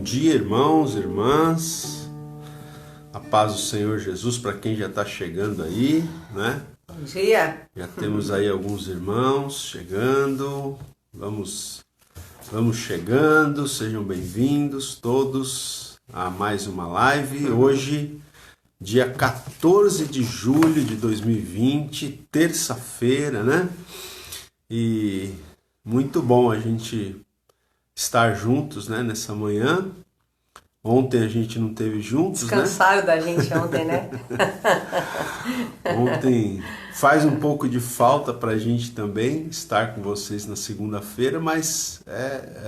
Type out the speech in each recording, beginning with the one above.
Bom dia, irmãos, irmãs. A paz do Senhor Jesus para quem já está chegando aí, né? Bom dia. Já temos aí alguns irmãos chegando. Vamos chegando. Sejam bem-vindos todos a mais uma live. Hoje, dia 14 de julho de 2020, terça-feira, né? E muito bom a gente estar juntos, né, nessa manhã. Ontem a gente não teve juntos, Descansaram da gente ontem, né? Ontem faz um pouco de falta pra gente também estar com vocês na segunda-feira, mas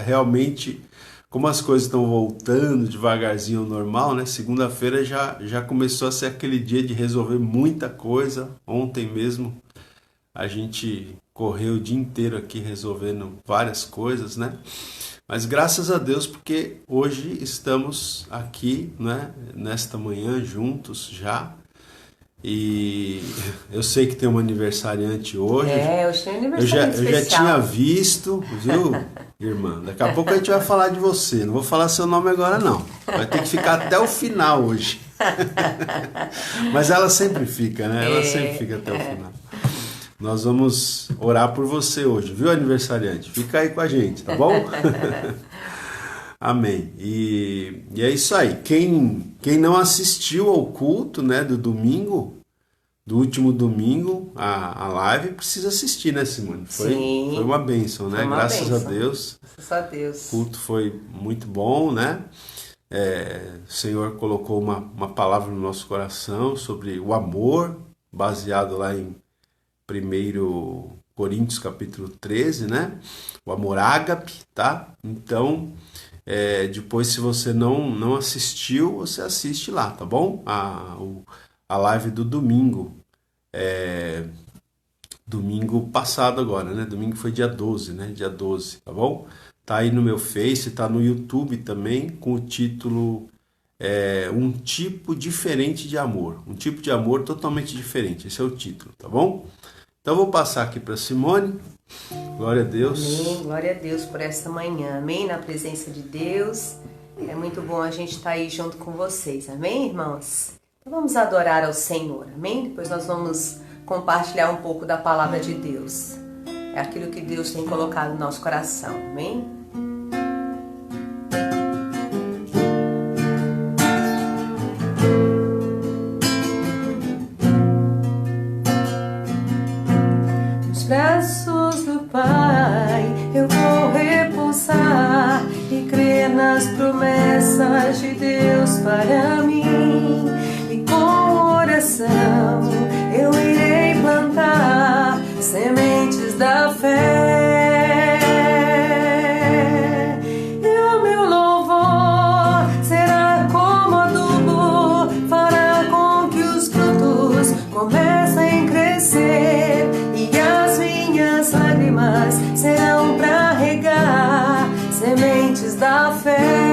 realmente, como as coisas estão voltando devagarzinho ao normal, né? Segunda-feira já começou a ser aquele dia de resolver muita coisa. Ontem mesmo a gente correu o dia inteiro aqui resolvendo várias coisas, né? Mas graças a Deus, porque hoje estamos aqui, né, nesta manhã juntos já. E eu sei que tem um aniversariante hoje. Hoje tem um aniversariante eu já especial. tinha visto, viu, irmã? Daqui a pouco a gente vai falar de você. Não vou falar seu nome agora, não. Vai ter que ficar até o final hoje. Mas ela sempre fica, né? Ela sempre fica até o final. Nós vamos orar por você hoje, viu, aniversariante? Fica aí com a gente, tá bom? Amém. E é isso aí. Quem não assistiu ao culto, né, do domingo, do último domingo, a live, precisa assistir, né, Simone? Foi uma bênção, né? Graças a Deus. Graças a Deus. O culto foi muito bom, né? O Senhor colocou uma palavra no nosso coração sobre o amor, baseado lá em 1 Coríntios capítulo 13, né? O amor ágape, tá? Então, depois se você não assistiu, você assiste lá, tá bom? A live do domingo, domingo passado agora, né? Domingo foi dia 12, né? Dia 12, tá bom? Tá aí no meu Face, tá no YouTube também, com o título Um Tipo Diferente de Amor. Um tipo de amor totalmente diferente, esse é o título, tá bom? Então, eu vou passar aqui para Simone. Glória a Deus. Amém. Glória a Deus por esta manhã. Amém. Na presença de Deus. É muito bom a gente estar aí junto com vocês. Amém, irmãos? Então, vamos adorar ao Senhor. Amém? Depois nós vamos compartilhar um pouco da palavra de Deus. É aquilo que Deus tem colocado no nosso coração. Amém? Braços do Pai eu vou repousar e crer nas promessas de Deus para mim, e com oração eu irei plantar sementes da fé, e o meu louvor será como adubo, fará com que os frutos comecem a crescer, e as minhas lágrimas serão para regar sementes da fé.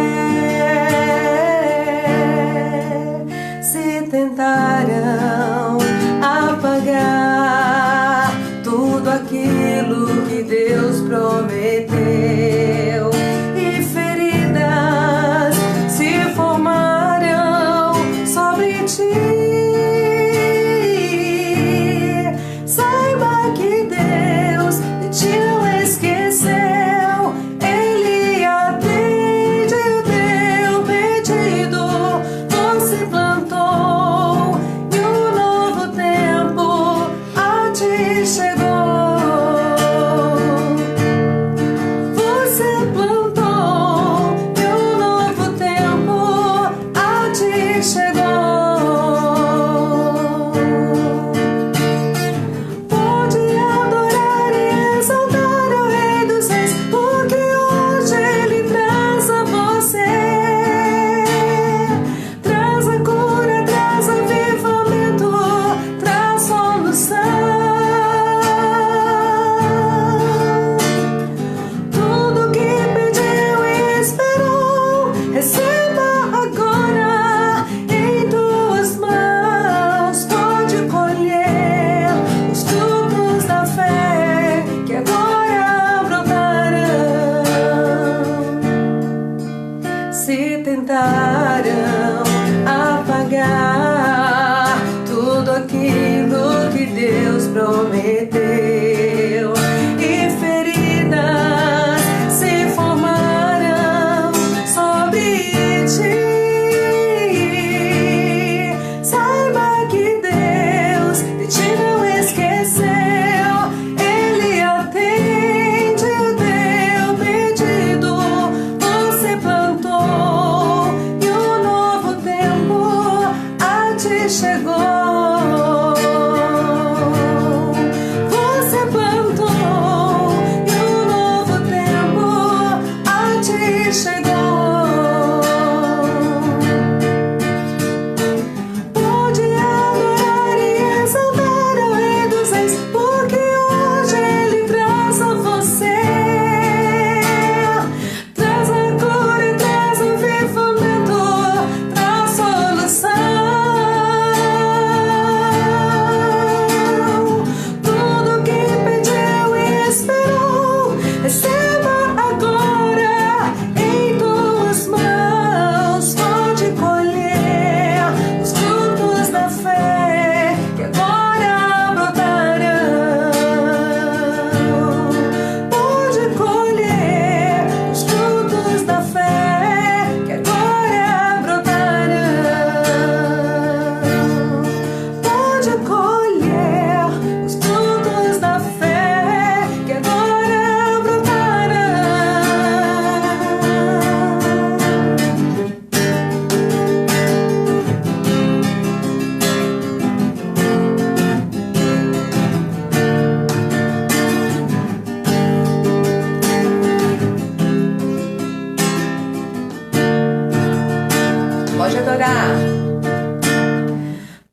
Se tentarão apagar tudo aquilo que Deus prometeu, e feridas se formarão sobre ti, saiba que Deus te não esqueceu. Ele atende o teu pedido. Você plantou e um novo tempo a ti chegou. Você plantou e um novo tempo a ti chegou. Pode adorar e exaltar o Rei dos Reis, porque hoje Ele traz a você, traz a cura, traz avivamento, traz solução. prometeu, e feridas se formaram sobre ti. Saiba que Deus de ti não esqueceu, Ele atende o teu pedido. Você plantou e um novo tempo a ti chegou. Você plantou e um novo tempo a ti chegou. Pode adorar e exaltar ao Rei dos Reis, porque hoje Ele traz a você, traz a cura e traz o avivamento, traz solução. Tudo que pediu e esperou, receba agora em tuas mãos. Pode colher os frutos da fé que agora brotarão. Pode colher os frutos da fé que agora brotarão. Pode colher os frutos da fé que agora brotarão. Pode adorar.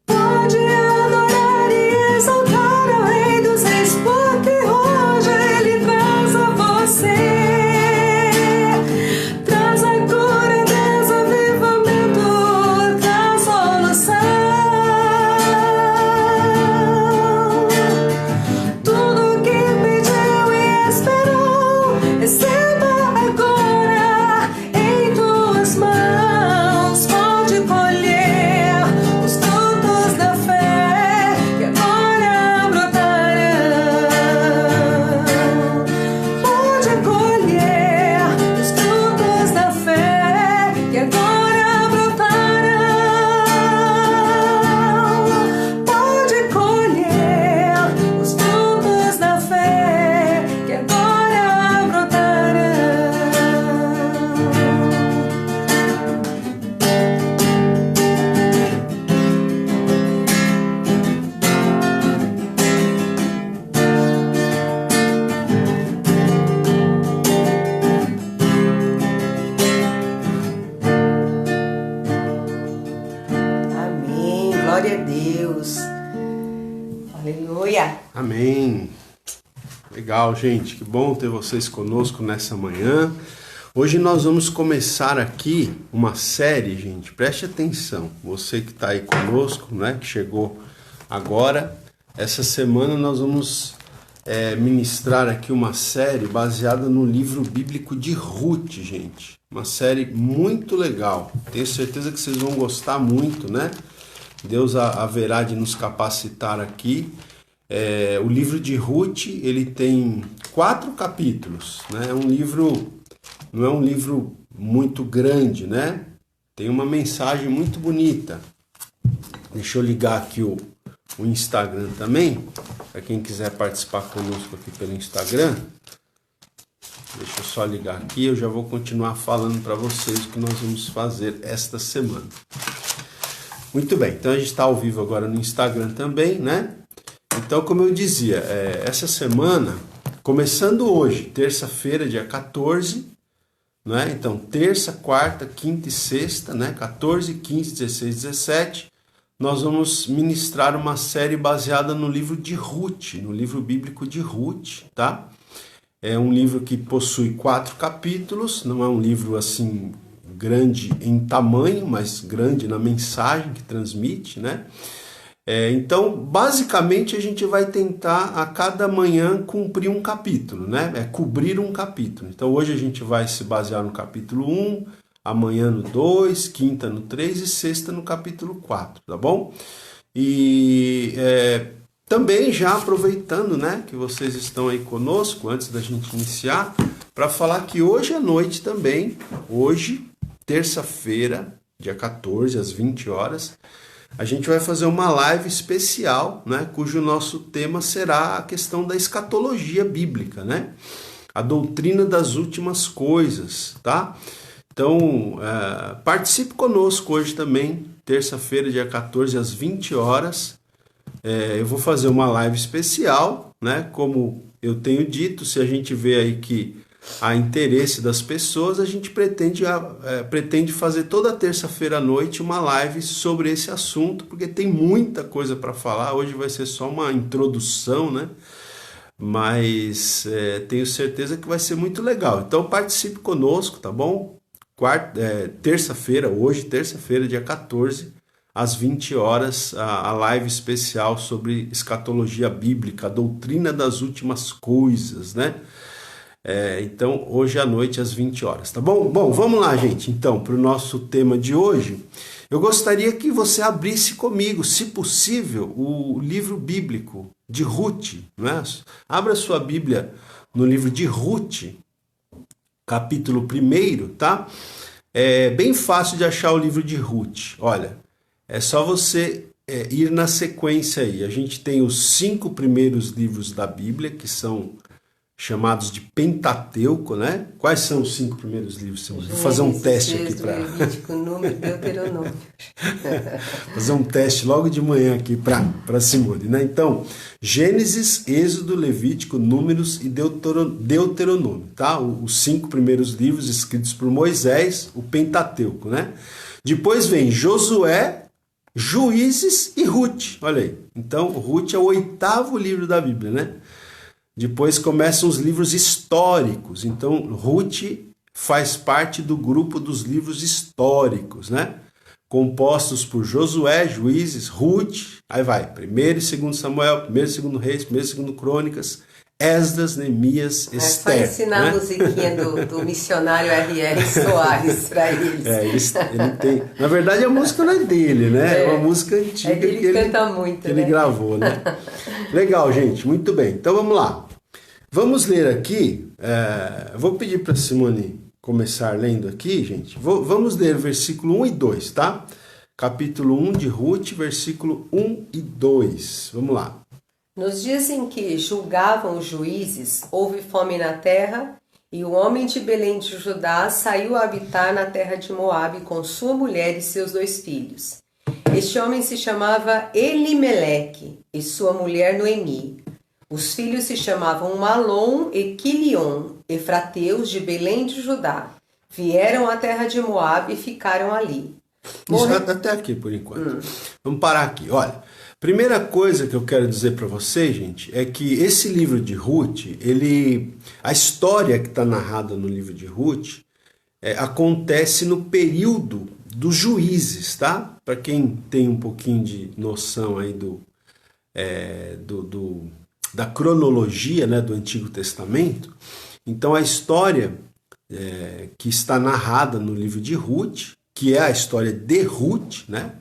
Pode adorar e exaltar ao Rei dos Reis, porque hoje Ele traz a você, traz a cura, traz avivamento, traz solução. Tudo que pediu e esperou, receba agora em tuas mãos. Pode colher os frutos da fé que agora brotarão. Pode colher os frutos da fé que agora brotarão. Pode colher os frutos da fé que agora brotarão. Amém. Glória a Deus. Aleluia. Amém. Legal, gente. Que bom ter vocês conosco nessa manhã. Hoje nós vamos começar aqui uma série, gente. Preste atenção. Você que está aí conosco, né? Que chegou agora. Essa semana nós vamos ministrar aqui uma série baseada no livro bíblico de Ruth, gente. Uma série muito legal. Tenho certeza que vocês vão gostar muito, né? Deus haverá de nos capacitar aqui. O livro de Ruth, ele tem 4 capítulos, né? Não é um livro muito grande, né? Tem uma mensagem muito bonita. Deixa eu ligar aqui o Instagram também, para quem quiser participar conosco aqui pelo Instagram. Deixa eu só ligar aqui, eu já vou continuar falando para vocês o que nós vamos fazer esta semana. Muito bem, então a gente está ao vivo agora no Instagram também, né? Então, como eu dizia, essa semana, começando hoje, terça-feira, dia 14, né? Então, terça, quarta, quinta e sexta, né? 14, 15, 16, 17, nós vamos ministrar uma série baseada no livro de Ruth, no livro bíblico de Ruth, tá? É um livro que possui 4 capítulos, não é um livro assim grande em tamanho, mas grande na mensagem que transmite, né? Então, basicamente, a gente vai tentar a cada manhã cumprir um capítulo, né? Cobrir um capítulo. Então, hoje a gente vai se basear no capítulo 1, amanhã no 2, quinta no 3 e sexta no capítulo 4, tá bom? E também já aproveitando, né, que vocês estão aí conosco, antes da gente iniciar, para falar que hoje à noite também, hoje, terça-feira, dia 14, às 20 horas, a gente vai fazer uma live especial, né, cujo nosso tema será a questão da escatologia bíblica, né? A doutrina das últimas coisas, tá? Então, participe conosco hoje também, terça-feira, dia 14, às 20 horas. Eu vou fazer uma live especial, né? Como eu tenho dito, se a gente vê aí que há interesse das pessoas, a gente pretende fazer toda terça-feira à noite uma live sobre esse assunto, porque tem muita coisa para falar. Hoje vai ser só uma introdução, né? Mas tenho certeza que vai ser muito legal. Então participe conosco, tá bom? Terça-feira, hoje, terça-feira, dia 14, às 20 horas, a live especial sobre escatologia bíblica, a doutrina das últimas coisas, né? Então, hoje à noite, às 20 horas, tá bom? Bom, vamos lá, gente, então, para o nosso tema de hoje. Eu gostaria que você abrisse comigo, se possível, o livro bíblico de Ruth, né? Abra sua Bíblia no livro de Ruth, capítulo 1, tá? É bem fácil de achar o livro de Ruth. Olha, é só você ir na sequência aí. A gente tem os 5 primeiros livros da Bíblia, que são chamados de Pentateuco, né? Quais são os 5 primeiros livros, Simone? Vou fazer um teste aqui para... Levítico, Número, Deuteronômio. fazer um teste logo de manhã aqui para Simone, né? Então, Gênesis, Êxodo, Levítico, Números e Deuteronômio, tá? Os 5 primeiros livros escritos por Moisés, o Pentateuco, né? Depois vem Josué, Juízes e Ruth, olha aí. Então, Ruth é o 8º livro da Bíblia, né? Depois começam os livros históricos. Então, Ruth faz parte do grupo dos livros históricos, né? Compostos por Josué, Juízes, Ruth, aí vai, 1º e 2º Samuel, 1º e 2º Reis, 1º e 2º Crônicas, Esdras, Neemias, Esther. É só ensinar, né? A musiquinha do missionário R.R. Soares para eles. Ele tem... Na verdade, a música não é dele, né? É uma música antiga que ele canta muito, que ele gravou, né? Legal, gente, muito bem. Então, vamos lá. Vamos ler aqui, vou pedir para a Simone começar lendo aqui, gente. Vamos ler versículo 1 e 2, tá? Capítulo 1 de Ruth, versículo 1 e 2. Vamos lá. Nos dias em que julgavam os juízes, houve fome na terra, e o homem de Belém de Judá saiu a habitar na terra de Moabe com sua mulher e seus 2 filhos. Este homem se chamava Elimeleque e sua mulher Noemi. Os filhos se chamavam Malom e Quilion, efrateus de Belém de Judá. Vieram à terra de Moabe e ficaram ali. Até aqui, por enquanto. Vamos parar aqui. Olha, primeira coisa que eu quero dizer para vocês, gente, é que esse livro de Ruth, a história que está narrada no livro de Ruth, acontece no período dos juízes, tá? Para quem tem um pouquinho de noção aí da cronologia, né, do Antigo Testamento, então a história que está narrada no livro de Ruth, que é a história de Ruth, né,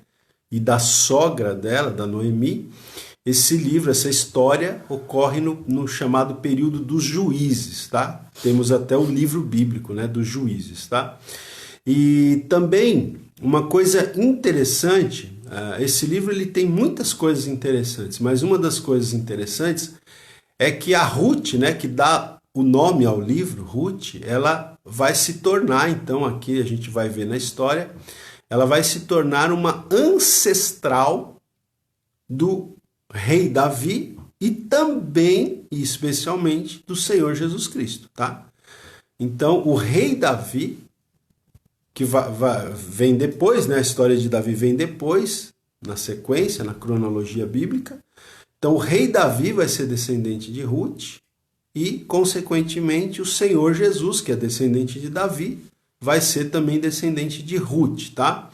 e da sogra dela, da Noemi, essa história ocorre no chamado período dos juízes, tá? Temos até o livro bíblico, né, dos juízes, tá? E também uma coisa interessante, esse livro ele tem muitas coisas interessantes, mas uma das coisas interessantes é que a Ruth, né, que dá o nome ao livro, Ruth, ela vai se tornar, então aqui a gente vai ver na história, ela vai se tornar uma ancestral do rei Davi e também, e especialmente, do Senhor Jesus Cristo, tá? Então, o rei Davi, que vem depois, né? A história de Davi vem depois, na sequência, na cronologia bíblica. Então, o rei Davi vai ser descendente de Ruth e, consequentemente, o Senhor Jesus, que é descendente de Davi, vai ser também descendente de Ruth, tá?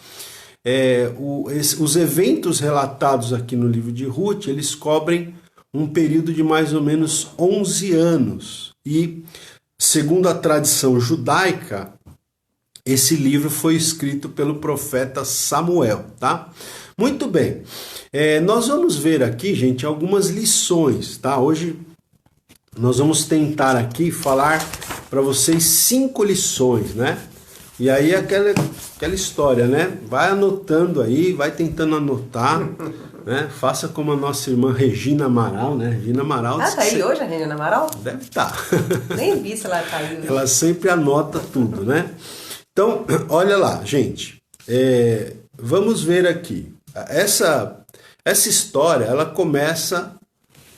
Os eventos relatados aqui no livro de Ruth, eles cobrem um período de mais ou menos 11 anos. E, segundo a tradição judaica, esse livro foi escrito pelo profeta Samuel, tá? Muito bem. Nós vamos ver aqui, gente, algumas lições, tá? Hoje nós vamos tentar aqui falar para vocês 5 lições, né? E aí aquela história, né? Vai anotando aí, vai tentando anotar, né? Faça como a nossa irmã Regina Amaral, né? Regina Amaral... Tá aí hoje a Regina Amaral? Deve estar. Nem vi se ela tá aí hoje. Ela sempre anota tudo, né? Então, olha lá, gente. Vamos ver aqui. Essa história, ela começa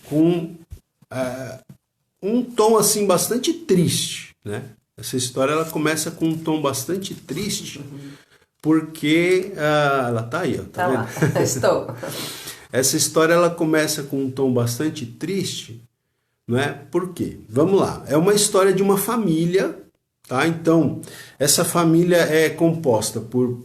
com um tom assim bastante triste, né? Essa história ela começa com um tom bastante triste, porque ela tá aí, ó, tá vendo? Lá, estou. Essa história ela começa com um tom bastante triste, não é? Por quê? Vamos lá. É uma história de uma família, tá? Então, essa família é composta por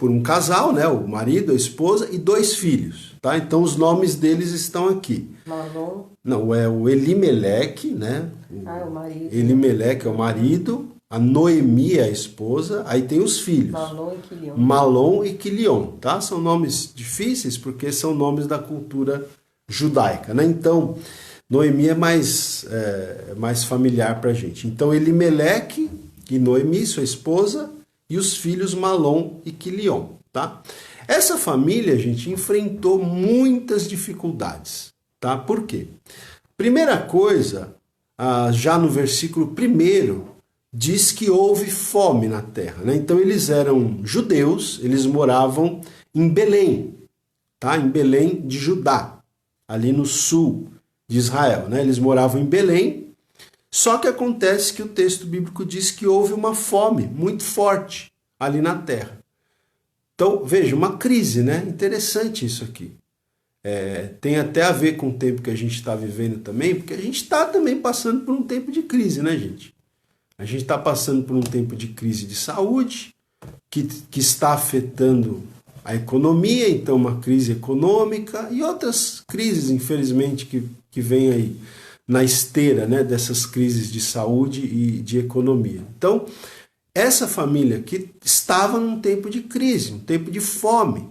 um casal, né? O marido, a esposa e 2 filhos, tá? Então, os nomes deles estão aqui. Malom. Não, é o Elimeleque, né? O marido. Elimeleque é o marido, a Noemi é a esposa, aí tem os filhos. Malom e Quilion. Malom e Quilion, tá? São nomes difíceis porque são nomes da cultura judaica, né? Então, Noemi é mais familiar pra gente. Então, Elimeleque e Noemi, sua esposa, e os filhos Malom e Quilion, tá? Essa família, gente, enfrentou muitas dificuldades, tá? Por quê? Primeira coisa, já no versículo 1, diz que houve fome na terra, né? Então eles eram judeus, eles moravam em Belém, tá? Em Belém de Judá, ali no sul de Israel, né? Eles moravam em Belém, só que acontece que o texto bíblico diz que houve uma fome muito forte ali na terra. Então, veja, uma crise, né? Interessante isso aqui. Tem até a ver com o tempo que a gente está vivendo também, porque a gente está também passando por um tempo de crise, né, gente? A gente está passando por um tempo de crise de saúde, que está afetando a economia, então uma crise econômica e outras crises, infelizmente, que vem aí na esteira, né, dessas crises de saúde e de economia. Então, essa família aqui estava num tempo de crise, um tempo de fome.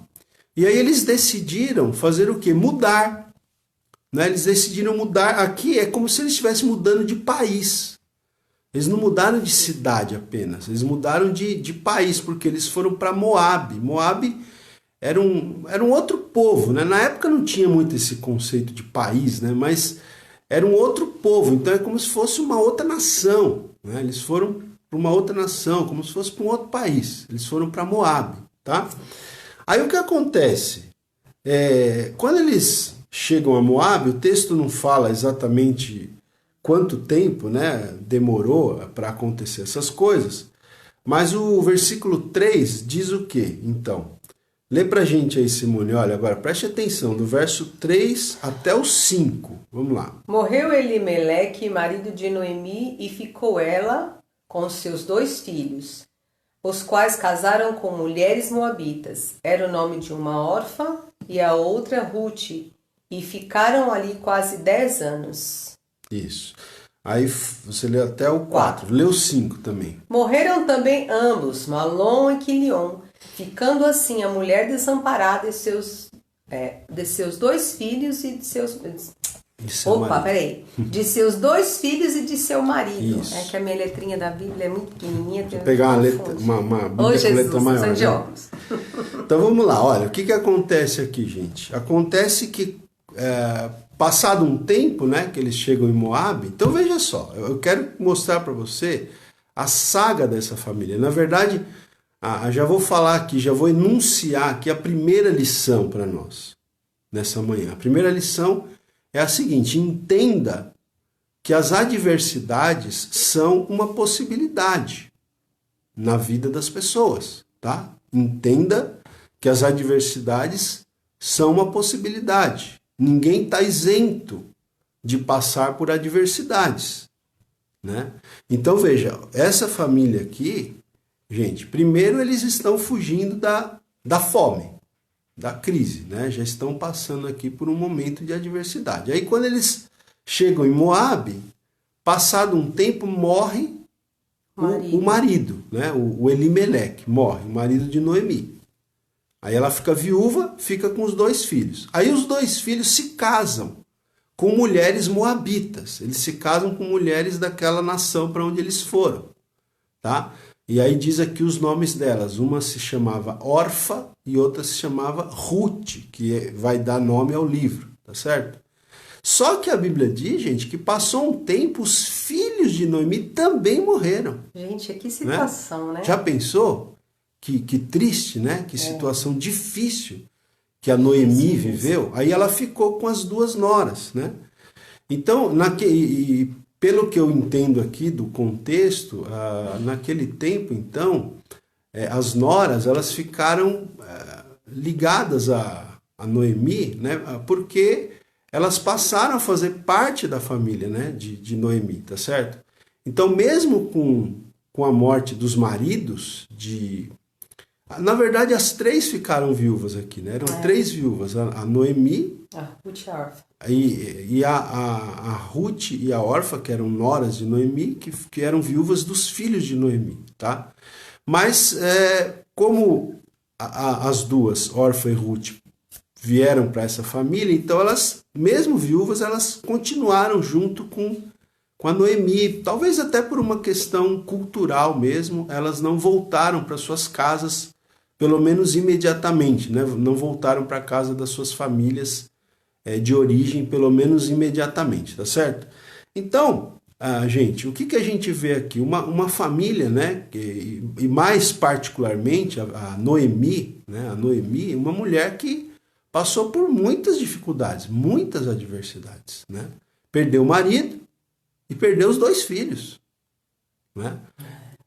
E aí eles decidiram fazer o quê? Mudar. Né? Eles decidiram mudar. Aqui é como se eles estivessem mudando de país. Eles não mudaram de cidade apenas, eles mudaram de país, porque eles foram para Moabe. Moabe era um outro povo, né? Na época não tinha muito esse conceito de país, né? Mas era um outro povo, então é como se fosse uma outra nação. Né? Eles foram para uma outra nação, como se fosse para um outro país. Eles foram para Moabe, tá? Aí o que acontece? Quando eles chegam a Moabe, o texto não fala exatamente quanto tempo, né, demorou para acontecer essas coisas, mas o versículo 3 diz o quê? Então, lê pra gente aí, Simone, olha, agora preste atenção, do verso 3 até o 5, vamos lá. Morreu Elimeleque, marido de Noemi, e ficou ela com seus 2 filhos, os quais casaram com mulheres moabitas. Era o nome de uma órfã e a outra Ruth, e ficaram ali quase 10 anos. Isso. Aí você lê até o 4. Lê o 5 também. Morreram também ambos, Malom e Quilion, ficando assim a mulher desamparada de seus 2 filhos e de seus... De seus 2 filhos e de seu marido. Isso. É que a minha letrinha da Bíblia é muito pequenininha. Vou pegar uma Bíblia com letra maior. De óculos. Então vamos lá, olha, o que acontece aqui, gente? Acontece que passado um tempo, né, que eles chegam em Moabe, então veja só, eu quero mostrar para você a saga dessa família. Na verdade, já vou falar aqui, já vou enunciar aqui a primeira lição para nós, nessa manhã. A primeira lição é a seguinte: entenda que as adversidades são uma possibilidade na vida das pessoas, tá? Entenda que as adversidades são uma possibilidade. Ninguém está isento de passar por adversidades, né? Então veja, essa família aqui, gente, primeiro eles estão fugindo da fome, da crise, né? Já estão passando aqui por um momento de adversidade. Aí quando eles chegam em Moabe, passado um tempo morre o marido, né? O Elimeleque morre, o marido de Noemi. Aí ela fica viúva, fica com os 2 filhos. Aí os 2 filhos se casam com mulheres moabitas. Eles se casam com mulheres daquela nação para onde eles foram, tá? E aí diz aqui os nomes delas. Uma se chamava Orfa e outra se chamava Ruth, que vai dar nome ao livro, tá certo? Só que a Bíblia diz, gente, que passou um tempo, os filhos de Noemi também morreram. Gente, que situação, né? Já pensou? Que triste, né? Que situação difícil que a Noemi viveu. Aí ela ficou com as 2 noras, né? Então, pelo que eu entendo aqui do contexto, naquele tempo, então, as noras, elas ficaram ligadas a Noemi, né? Porque elas passaram a fazer parte da família, né? de Noemi, tá certo? Então, mesmo com a morte dos maridos, na verdade, as 3 ficaram viúvas aqui, né? Eram 3 viúvas, a Noemi, a Ruth e a Orfa. E a Ruth e a Orfa, que eram noras de Noemi, que eram viúvas dos filhos de Noemi, tá? Mas como as 2, Orfa e Ruth, vieram para essa família, então elas, mesmo viúvas, elas continuaram junto com a Noemi. Talvez até por uma questão cultural mesmo, elas não voltaram para suas casas, pelo menos imediatamente, né? Não voltaram para a casa das suas famílias de origem, pelo menos imediatamente, tá certo? Então, gente, o que a gente vê aqui? Uma família, né? E mais particularmente a Noemi, né? A Noemi, uma mulher que passou por muitas dificuldades, muitas adversidades, né? Perdeu o marido e perdeu os 2 filhos, né?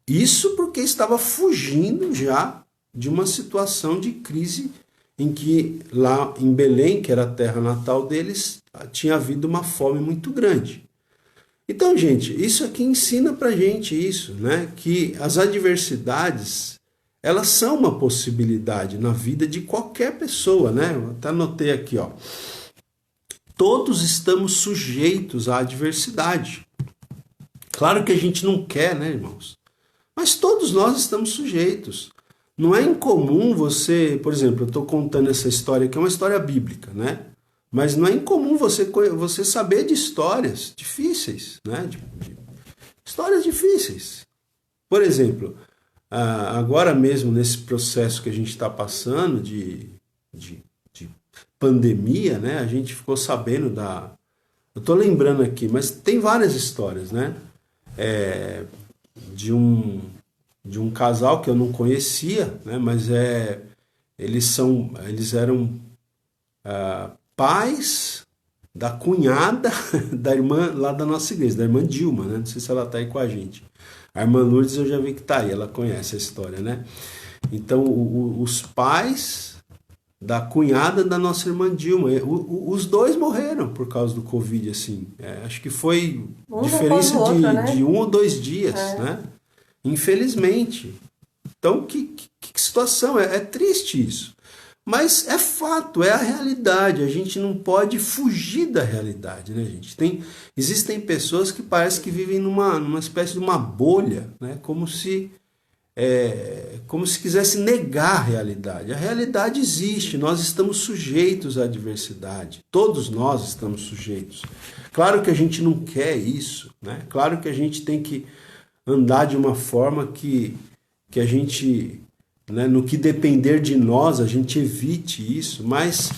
Isso porque estava fugindo já de uma situação de crise em que lá em Belém, que era a terra natal deles, tinha havido uma fome muito grande. Então, gente, isso aqui ensina pra gente isso, né? Que as adversidades, elas são uma possibilidade na vida de qualquer pessoa, né? Eu até anotei aqui, ó. Todos estamos sujeitos à adversidade. Claro que a gente não quer, né, irmãos? Mas todos nós estamos sujeitos. Não é incomum você, por exemplo, eu estou contando essa história que é uma história bíblica, né? Mas não é incomum você saber de histórias difíceis, né? Histórias difíceis. Por exemplo, agora mesmo nesse processo que a gente está passando de pandemia, né? A gente ficou sabendo eu estou lembrando aqui, mas tem várias histórias, né? De um casal que eu não conhecia, né? Mas eles eram pais da cunhada da irmã lá da nossa igreja, da irmã Dilma, né? Não sei se ela está aí com a gente. A irmã Lourdes eu já vi que está aí, ela conhece a história, né? Então, os pais da cunhada da nossa irmã Dilma, os 2 morreram por causa do Covid, assim. Acho que foi diferença de 1 ou 2 dias, né? Infelizmente. Então, que situação, é triste isso. Mas é fato, é a realidade. A gente não pode fugir da realidade, né, gente? Existem pessoas que parece que vivem numa espécie de uma bolha, né? Como se quisesse negar a realidade. A realidade existe, nós estamos sujeitos à adversidade. Todos nós estamos sujeitos. Claro que a gente não quer isso, né? Claro que a gente tem que andar de uma forma que a gente, né, no que depender de nós, a gente evite isso, mas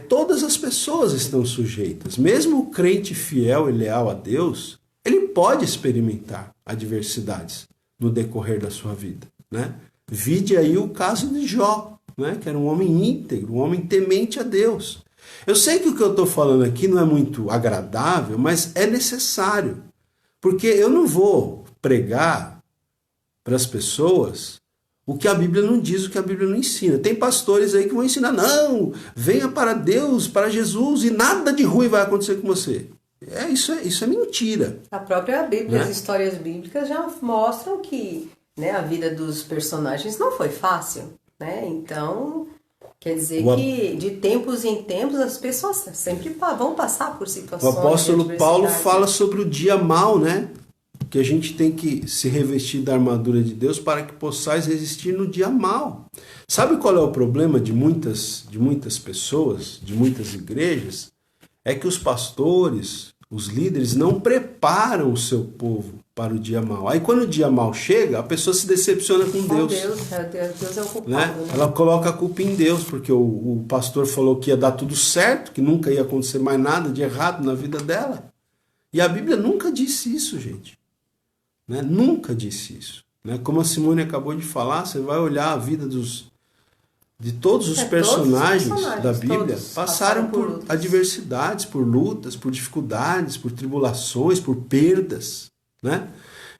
todas as pessoas estão sujeitas. Mesmo o crente fiel e leal a Deus, ele pode experimentar adversidades no decorrer da sua vida, né? Vide aí o caso de Jó, né, que era um homem íntegro, um homem temente a Deus. Eu sei que o que eu estou falando aqui não é muito agradável, mas é necessário, porque eu não vou pregar para as pessoas o que a Bíblia não diz, o que a Bíblia não ensina. Tem pastores aí que vão ensinar, não, venha para Deus, para Jesus, e nada de ruim vai acontecer com você. Isso é mentira. A própria Bíblia, né? As histórias bíblicas já mostram que, né, a vida dos personagens não foi fácil, né? Então, quer dizer que de tempos em tempos as pessoas sempre vão passar por situações. O apóstolo Paulo fala sobre o dia mau, né? que a gente tem que se revestir da armadura de Deus para que possais resistir no dia mau. Sabe qual é o problema de muitas pessoas, de muitas igrejas? É que os pastores, os líderes não preparam o seu povo para o dia mau. Aí quando o dia mau chega, a pessoa se decepciona com Deus. Deus é o culpado. Né? Né? Ela coloca a culpa em Deus, porque o pastor falou que ia dar tudo certo, que nunca ia acontecer mais nada de errado na vida dela. E a Bíblia nunca disse isso, gente. Né? Nunca disse isso. Né? Como a Simone acabou de falar, você vai olhar a vida de todos os personagens da Bíblia, passaram por adversidades, por lutas, por dificuldades, por tribulações, por perdas. Né?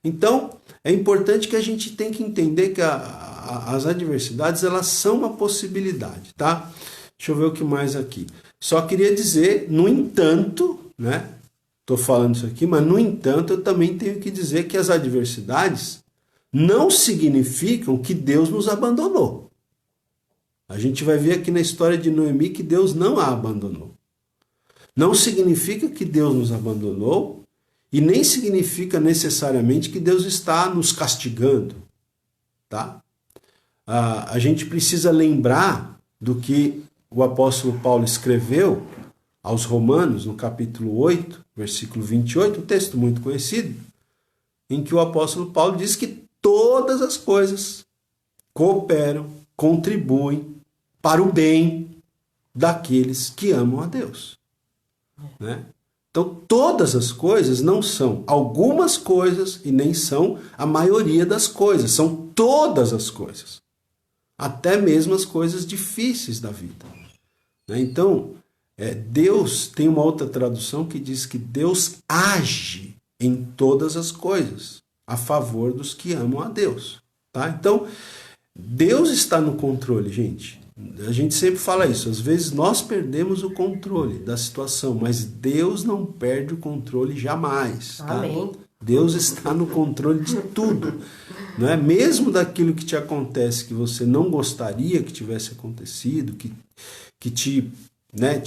Então, é importante que a gente tenha que entender que as adversidades, elas são uma possibilidade, tá? Deixa eu ver o que mais aqui. Só queria dizer, no entanto, né? Estou falando isso aqui, mas no entanto, eu também tenho que dizer que as adversidades não significam que Deus nos abandonou. A gente vai ver aqui na história de Noemi que Deus não a abandonou. Não significa que Deus nos abandonou, e nem significa necessariamente que Deus está nos castigando, tá? A gente precisa lembrar do que o apóstolo Paulo escreveu aos Romanos, no capítulo 8, versículo 28, um texto muito conhecido, em que o apóstolo Paulo diz que todas as coisas cooperam, contribuem para o bem daqueles que amam a Deus. Né? Então, todas as coisas não são algumas coisas e nem são a maioria das coisas. São todas as coisas. Até mesmo as coisas difíceis da vida. Então, Deus tem uma outra tradução que diz que Deus age em todas as coisas a favor dos que amam a Deus. Tá? Então, Deus está no controle, gente. A gente sempre fala isso, às vezes nós perdemos o controle da situação, mas Deus não perde o controle jamais. Tá? Amém. Deus está no controle de tudo. Não é? Mesmo daquilo que te acontece que você não gostaria que tivesse acontecido, que te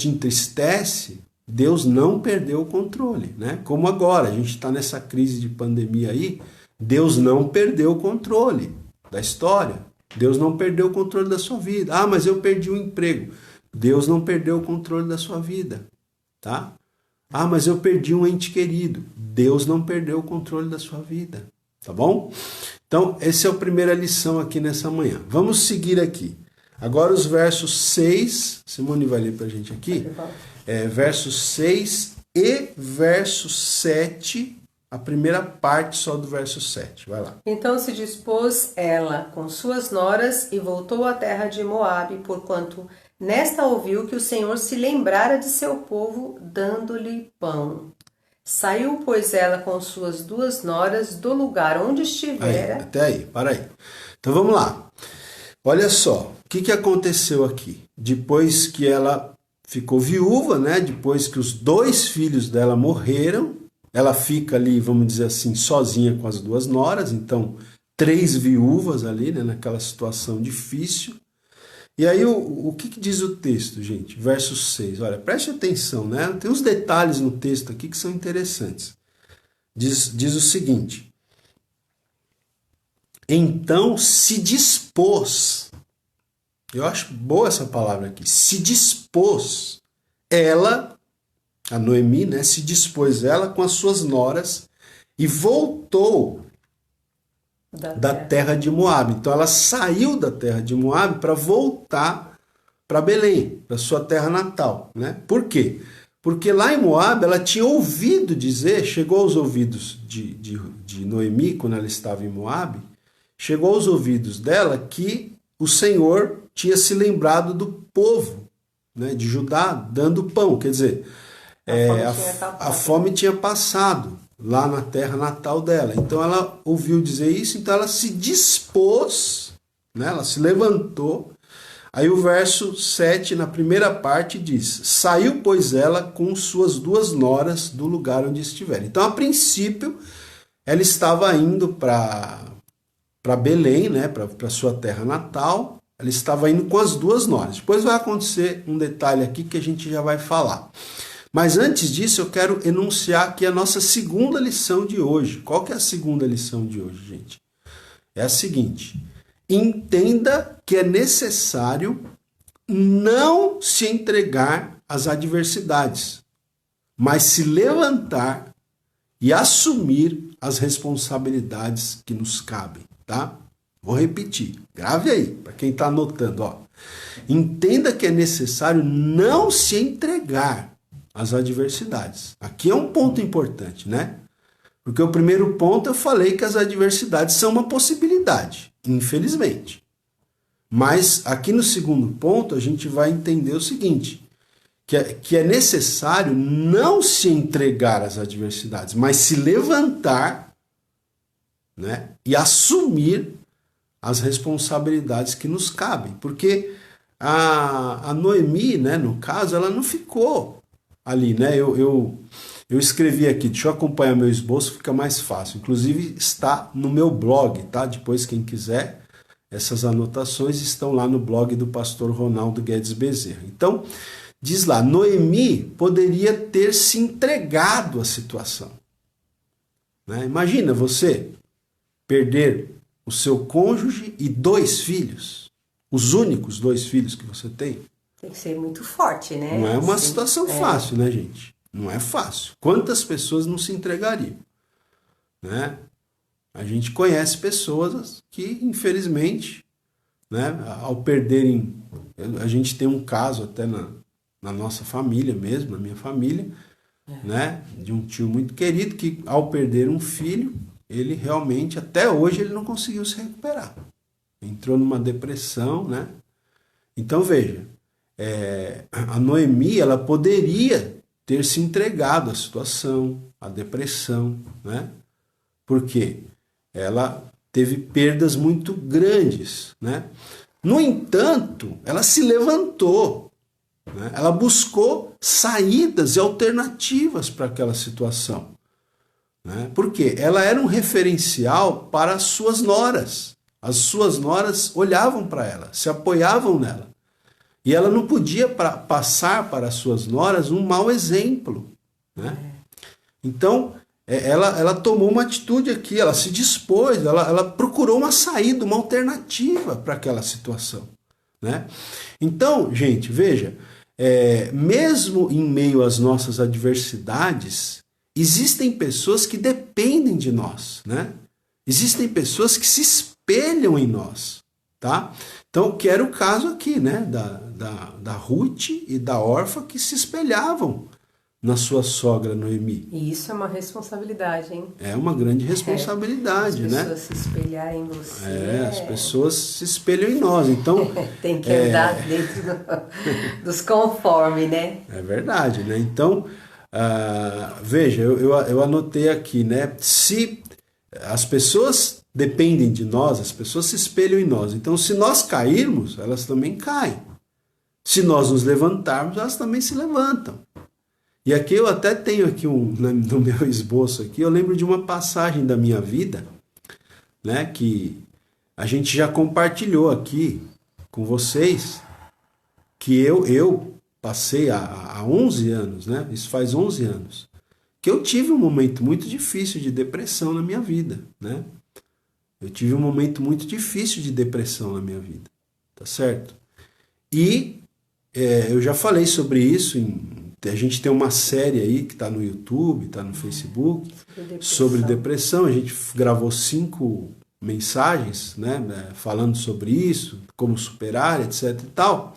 entristece, Deus não perdeu o controle. Né? Como agora, a gente está nessa crise de pandemia aí, Deus não perdeu o controle da história. Deus não perdeu o controle da sua vida. Ah, mas eu perdi o emprego. Deus não perdeu o controle da sua vida. Tá? Ah, mas eu perdi um ente querido. Deus não perdeu o controle da sua vida. Tá bom? Então, essa é a primeira lição aqui nessa manhã. Vamos seguir aqui. Agora os versos 6, Simone vai ler para a gente aqui, versos 6 e verso 7, a primeira parte só do verso 7. Vai lá. Então se dispôs ela com suas noras e voltou à terra de Moabe, porquanto nesta ouviu que o Senhor se lembrara de seu povo, dando-lhe pão. Saiu, pois, ela com suas duas noras do lugar onde estivera... Até aí, para aí. Então vamos lá. Olha só, o que aconteceu aqui? Depois que ela ficou viúva, né? Depois que os 2 filhos dela morreram, ela fica ali, vamos dizer assim, sozinha com as 2 noras, então 3 viúvas ali, né, naquela situação difícil. E aí o que diz o texto, gente? Verso 6, olha, preste atenção, né? Tem uns detalhes no texto aqui que são interessantes. Diz o seguinte: então se dispôs, eu acho boa essa palavra aqui, se dispôs ela, a Noemi, né, se dispôs ela com as suas noras e voltou da terra de Moabe. Então ela saiu da terra de Moabe para voltar para Belém, para sua terra natal. Né? Por quê? Porque lá em Moabe ela tinha ouvido dizer, chegou aos ouvidos de Noemi, quando ela estava em Moabe, chegou aos ouvidos dela que o Senhor tinha se lembrado do povo, né, de Judá, dando pão. Quer dizer, a fome tinha passado lá na terra natal dela. Então ela ouviu dizer isso, então ela se dispôs, né? Ela se levantou. Aí o verso 7, na primeira parte, diz: saiu, pois, ela com suas 2 noras do lugar onde estiver. Então, a princípio, ela estava indo para Belém, né? Para sua terra natal. Ela estava indo com as 2 noras. Depois vai acontecer um detalhe aqui que a gente já vai falar. Mas antes disso, eu quero enunciar aqui a nossa segunda lição de hoje. Qual que é a segunda lição de hoje, gente? É a seguinte: entenda que é necessário não se entregar às adversidades, mas se levantar e assumir as responsabilidades que nos cabem, tá? Vou repetir, grave aí, para quem está anotando, ó. Entenda que é necessário não se entregar às adversidades. Aqui é um ponto importante, né? Porque o primeiro ponto eu falei que as adversidades são uma possibilidade, infelizmente. Mas aqui no segundo ponto a gente vai entender o seguinte, que é necessário não se entregar às adversidades, mas se levantar, né, e assumir as responsabilidades que nos cabem. Porque a Noemi, né, no caso, ela não ficou ali, né? Eu escrevi aqui, deixa eu acompanhar meu esboço, fica mais fácil. Inclusive está no meu blog, tá? Depois quem quiser, essas anotações estão lá no blog do pastor Ronaldo Guedes Bezerra. Então, diz lá, Noemi poderia ter se entregado à situação. Né? Imagina você perder o seu cônjuge e 2 filhos, os únicos 2 filhos que você tem. Tem que ser muito forte, né? Não é uma Sim. situação fácil, né, gente? Não é fácil. Quantas pessoas não se entregariam? Né? A gente conhece pessoas que, infelizmente, né, ao perderem... A gente tem um caso até na nossa família mesmo, na minha família, né, de um tio muito querido que, ao perder um filho, ele realmente, até hoje, ele não conseguiu se recuperar. Entrou numa depressão, né? Então, veja, a Noemi, ela poderia ter se entregado à situação, à depressão, né? Por quê? Ela teve perdas muito grandes, né? No entanto, ela se levantou, né? Ela buscou saídas e alternativas para aquela situação, né? Porque ela era um referencial para as suas noras. As suas noras olhavam para ela, se apoiavam nela. E ela não podia passar para as suas noras um mau exemplo, né? Então, ela tomou uma atitude aqui, ela se dispôs, ela procurou uma saída, uma alternativa para aquela situação, né? Então, gente, veja, mesmo em meio às nossas adversidades, existem pessoas que dependem de nós, né? Existem pessoas que se espelham em nós, tá? Então, que era o caso aqui, né? Da Ruth e da Orfa, que se espelhavam na sua sogra Noemi. E isso é uma responsabilidade, hein? É uma grande responsabilidade, né? As pessoas se espelharem em você. As pessoas se espelham em nós, então... Tem que andar dentro dos conformes, né? É verdade, né? Então, veja, eu anotei aqui, né? Se as pessoas dependem de nós, as pessoas se espelham em nós. Então, se nós cairmos, elas também caem. Se nós nos levantarmos, elas também se levantam. E aqui eu até tenho aqui no meu esboço aqui, eu lembro de uma passagem da minha vida, né, que a gente já compartilhou aqui com vocês, que eu passei há 11 anos, né, isso faz 11 anos, que eu tive um momento muito difícil de depressão na minha vida, né? Eu tive um momento muito difícil de depressão na minha vida, tá certo? E eu já falei sobre isso, a gente tem uma série aí que está no YouTube, está no Facebook, sobre depressão. A gente gravou 5 mensagens, né, falando sobre isso, como superar, etc. e tal.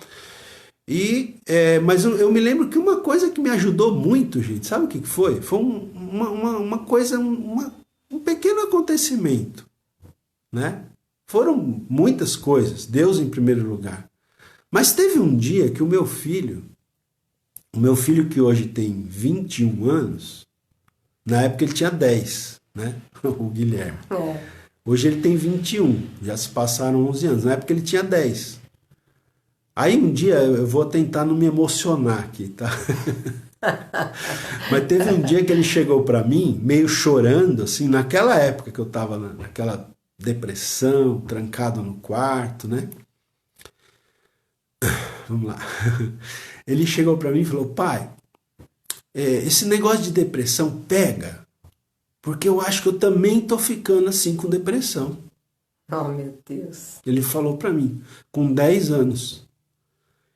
Mas eu me lembro que uma coisa que me ajudou muito, gente, sabe o que foi? Foi uma coisa, um pequeno acontecimento, né? Foram muitas coisas, Deus em primeiro lugar. Mas teve um dia que o meu filho que hoje tem 21 anos, na época ele tinha 10, né? O Guilherme. Hoje ele tem 21, já se passaram 11 anos, na época ele tinha 10. Aí um dia, eu vou tentar não me emocionar aqui, tá? Mas teve um dia que ele chegou para mim, meio chorando, assim, naquela época que eu tava naquela depressão, trancado no quarto, né? Vamos lá. Ele chegou para mim e falou: pai, esse negócio de depressão pega, porque eu acho que eu também tô ficando assim com depressão. Oh, meu Deus. Ele falou para mim, com 10 anos.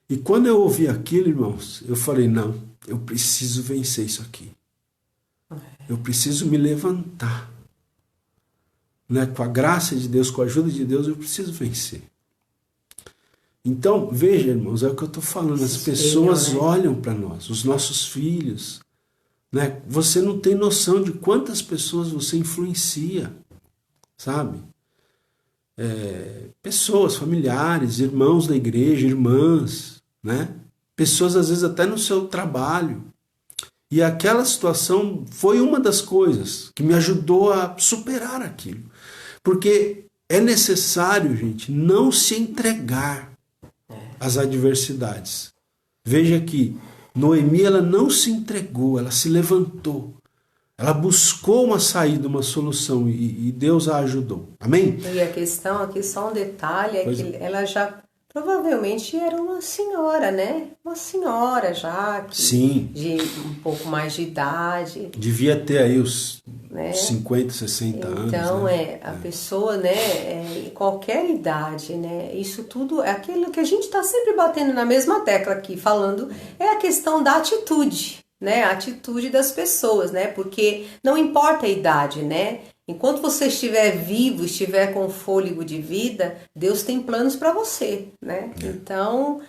E quando eu ouvi aquilo, irmãos, eu falei, não, eu preciso vencer isso aqui. Eu preciso me levantar. Né? Com a graça de Deus, com a ajuda de Deus, eu preciso vencer. Então, veja, irmãos, é o que eu estou falando. As pessoas olham para nós, os nossos filhos. Né? Você não tem noção de quantas pessoas você influencia, sabe? Pessoas, familiares, irmãos da igreja, irmãs, né? Pessoas às vezes até no seu trabalho. E aquela situação foi uma das coisas que me ajudou a superar aquilo. Porque é necessário, gente, não se entregar às adversidades. Veja que Noemi, ela não se entregou, ela se levantou. Ela buscou uma saída, uma solução e Deus a ajudou. Amém? E a questão aqui, só um detalhe, é que ela já provavelmente era uma senhora, né? Uma senhora já, Sim. De um pouco mais de idade. Devia ter aí os 50, 60 anos. Então, né? A pessoa, né, em qualquer idade, né? Isso tudo é aquilo que a gente está sempre batendo na mesma tecla aqui, falando, é a questão da atitude. Né, a atitude das pessoas, né? Porque não importa a idade, né? Enquanto você estiver vivo, estiver com fôlego de vida, Deus tem planos para você, né? Então,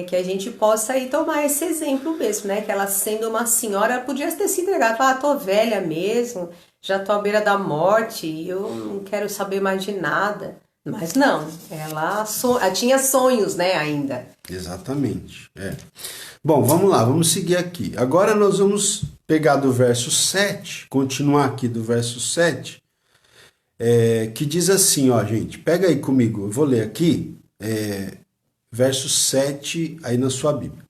que a gente possa aí tomar esse exemplo mesmo, né? Que ela sendo uma senhora, ela podia ter se entregado, falar, tô velha mesmo, já tô à beira da morte, eu não quero saber mais de nada. Mas não, ela tinha sonhos, né, ainda. Exatamente, Bom, vamos lá, vamos seguir aqui. Agora nós vamos pegar do verso 7, continuar aqui do verso 7, que diz assim, ó, gente, pega aí comigo, eu vou ler aqui, verso 7 aí na sua Bíblia.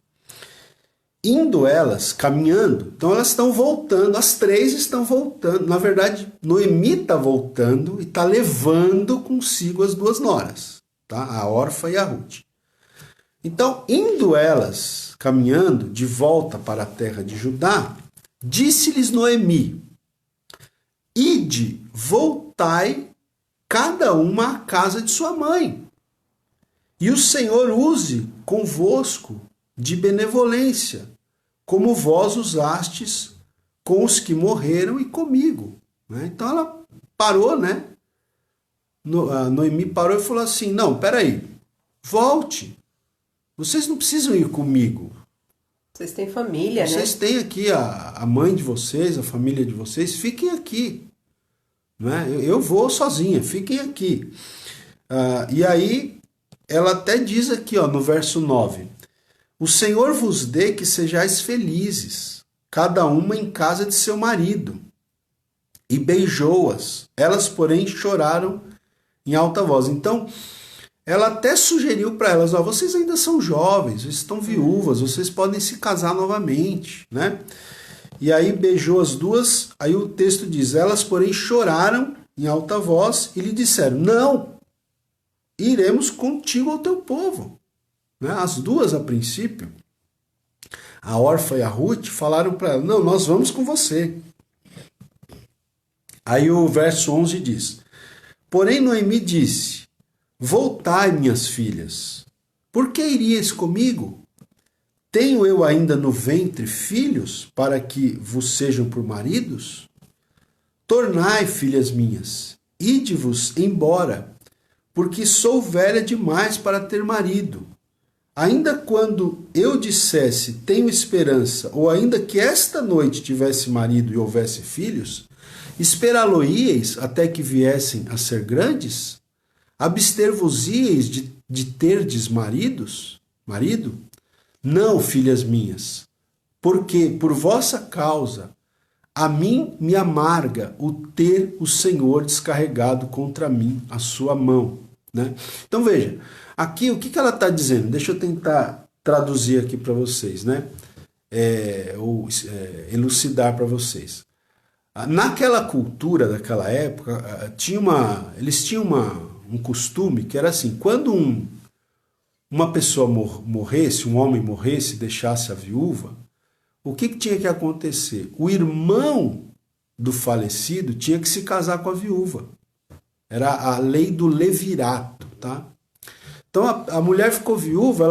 Indo elas, caminhando, então elas estão voltando, as três estão voltando, na verdade, Noemi está voltando e está levando consigo as duas noras, tá? A Orfa e a Ruth. Então, indo elas, caminhando de volta para a terra de Judá, disse-lhes Noemi, ide, voltai, cada uma à casa de sua mãe, e o Senhor use convosco de benevolência, como vós usastes com os que morreram e comigo. Né? Então ela parou, né? A Noemi parou e falou assim, não, peraí, volte. Vocês não precisam ir comigo. Vocês têm família, Vocês têm aqui a mãe de vocês, a família de vocês, fiquem aqui. Né? Eu vou sozinha, fiquem aqui. E aí, ela até diz aqui ó, no verso 9, o Senhor vos dê que sejais felizes, cada uma em casa de seu marido. E beijou-as. Elas, porém, choraram em alta voz. Então, ela até sugeriu para elas, ó, vocês ainda são jovens, vocês estão viúvas, vocês podem se casar novamente, né? E aí beijou as duas, aí o texto diz, elas porém choraram em alta voz e lhe disseram, não, iremos contigo ao teu povo. Né? As duas, a princípio, a Orfa e a Ruth, falaram para ela, não, nós vamos com você. Aí o verso 11 diz, porém Noemi disse, voltai, minhas filhas, por que irias comigo? Tenho eu ainda no ventre filhos para que vos sejam por maridos? Tornai, filhas minhas, ide-vos embora, porque sou velha demais para ter marido. Ainda quando eu dissesse, tenho esperança, ou ainda que esta noite tivesse marido e houvesse filhos, esperá-lo-íeis até que viessem a ser grandes? Abster-vos-íeis de terdes marido? Não, filhas minhas, porque por vossa causa a mim me amarga o ter o Senhor descarregado contra mim a sua mão. Né? Então veja, aqui o que ela está dizendo? Deixa eu tentar traduzir aqui para vocês, né? Elucidar para vocês. Naquela cultura daquela época, eles tinham um costume que era assim, quando uma pessoa morresse, um homem morresse e deixasse a viúva, o que tinha que acontecer? O irmão do falecido tinha que se casar com a viúva. Era a lei do levirato, tá? Então a mulher ficou viúva,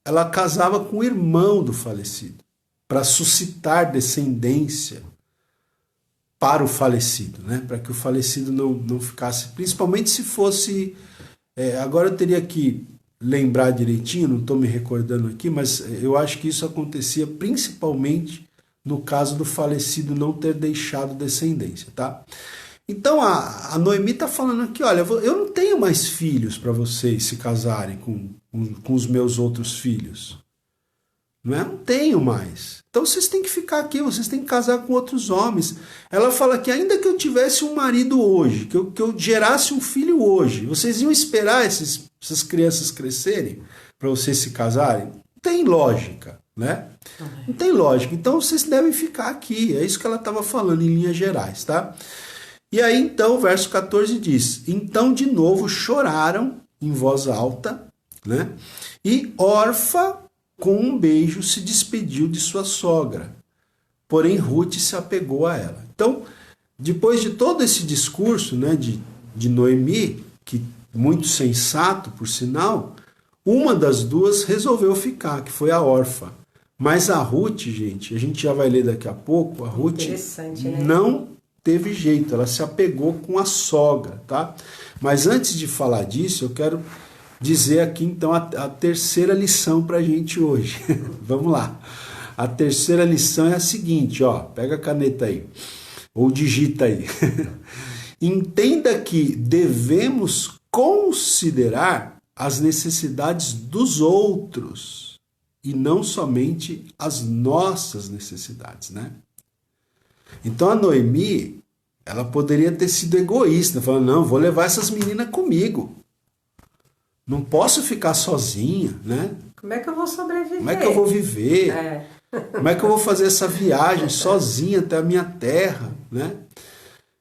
ela casava com o irmão do falecido, para suscitar descendência para o falecido, né? Para que o falecido não ficasse, principalmente se fosse... agora eu teria que lembrar direitinho, não estou me recordando aqui, mas eu acho que isso acontecia principalmente no caso do falecido não ter deixado descendência, tá? Então a Noemi está falando aqui, olha, eu não tenho mais filhos para vocês se casarem com os meus outros filhos. Não tenho mais. Então vocês têm que ficar aqui, vocês têm que casar com outros homens. Ela fala que ainda que eu tivesse um marido hoje, que eu gerasse um filho hoje, vocês iam esperar essas crianças crescerem para vocês se casarem? Não tem lógica, né? Não tem lógica. Então vocês devem ficar aqui. É isso que ela estava falando em linhas gerais, tá? E aí então o verso 14 diz: então de novo choraram em voz alta, né? E Orfa com um beijo se despediu de sua sogra. Porém, Ruth se apegou a ela. Então, depois de todo esse discurso, né, de Noemi, que muito sensato, por sinal, uma das duas resolveu ficar, que foi a Orfa. Mas a Ruth, gente, a gente já vai ler daqui a pouco, a Ruth né? não teve jeito, ela se apegou com a sogra, tá? Mas antes de falar disso, eu quero dizer aqui então a terceira lição para a gente hoje. Vamos lá. A terceira lição é a seguinte, ó, pega a caneta aí, ou digita aí. Entenda que devemos considerar as necessidades dos outros e não somente as nossas necessidades, né? Então a Noemi, ela poderia ter sido egoísta, falando, não, vou levar essas meninas comigo. Não posso ficar sozinha, né? Como é que eu vou sobreviver? Como é que eu vou viver? Como é que eu vou fazer essa viagem sozinha até a minha terra, né?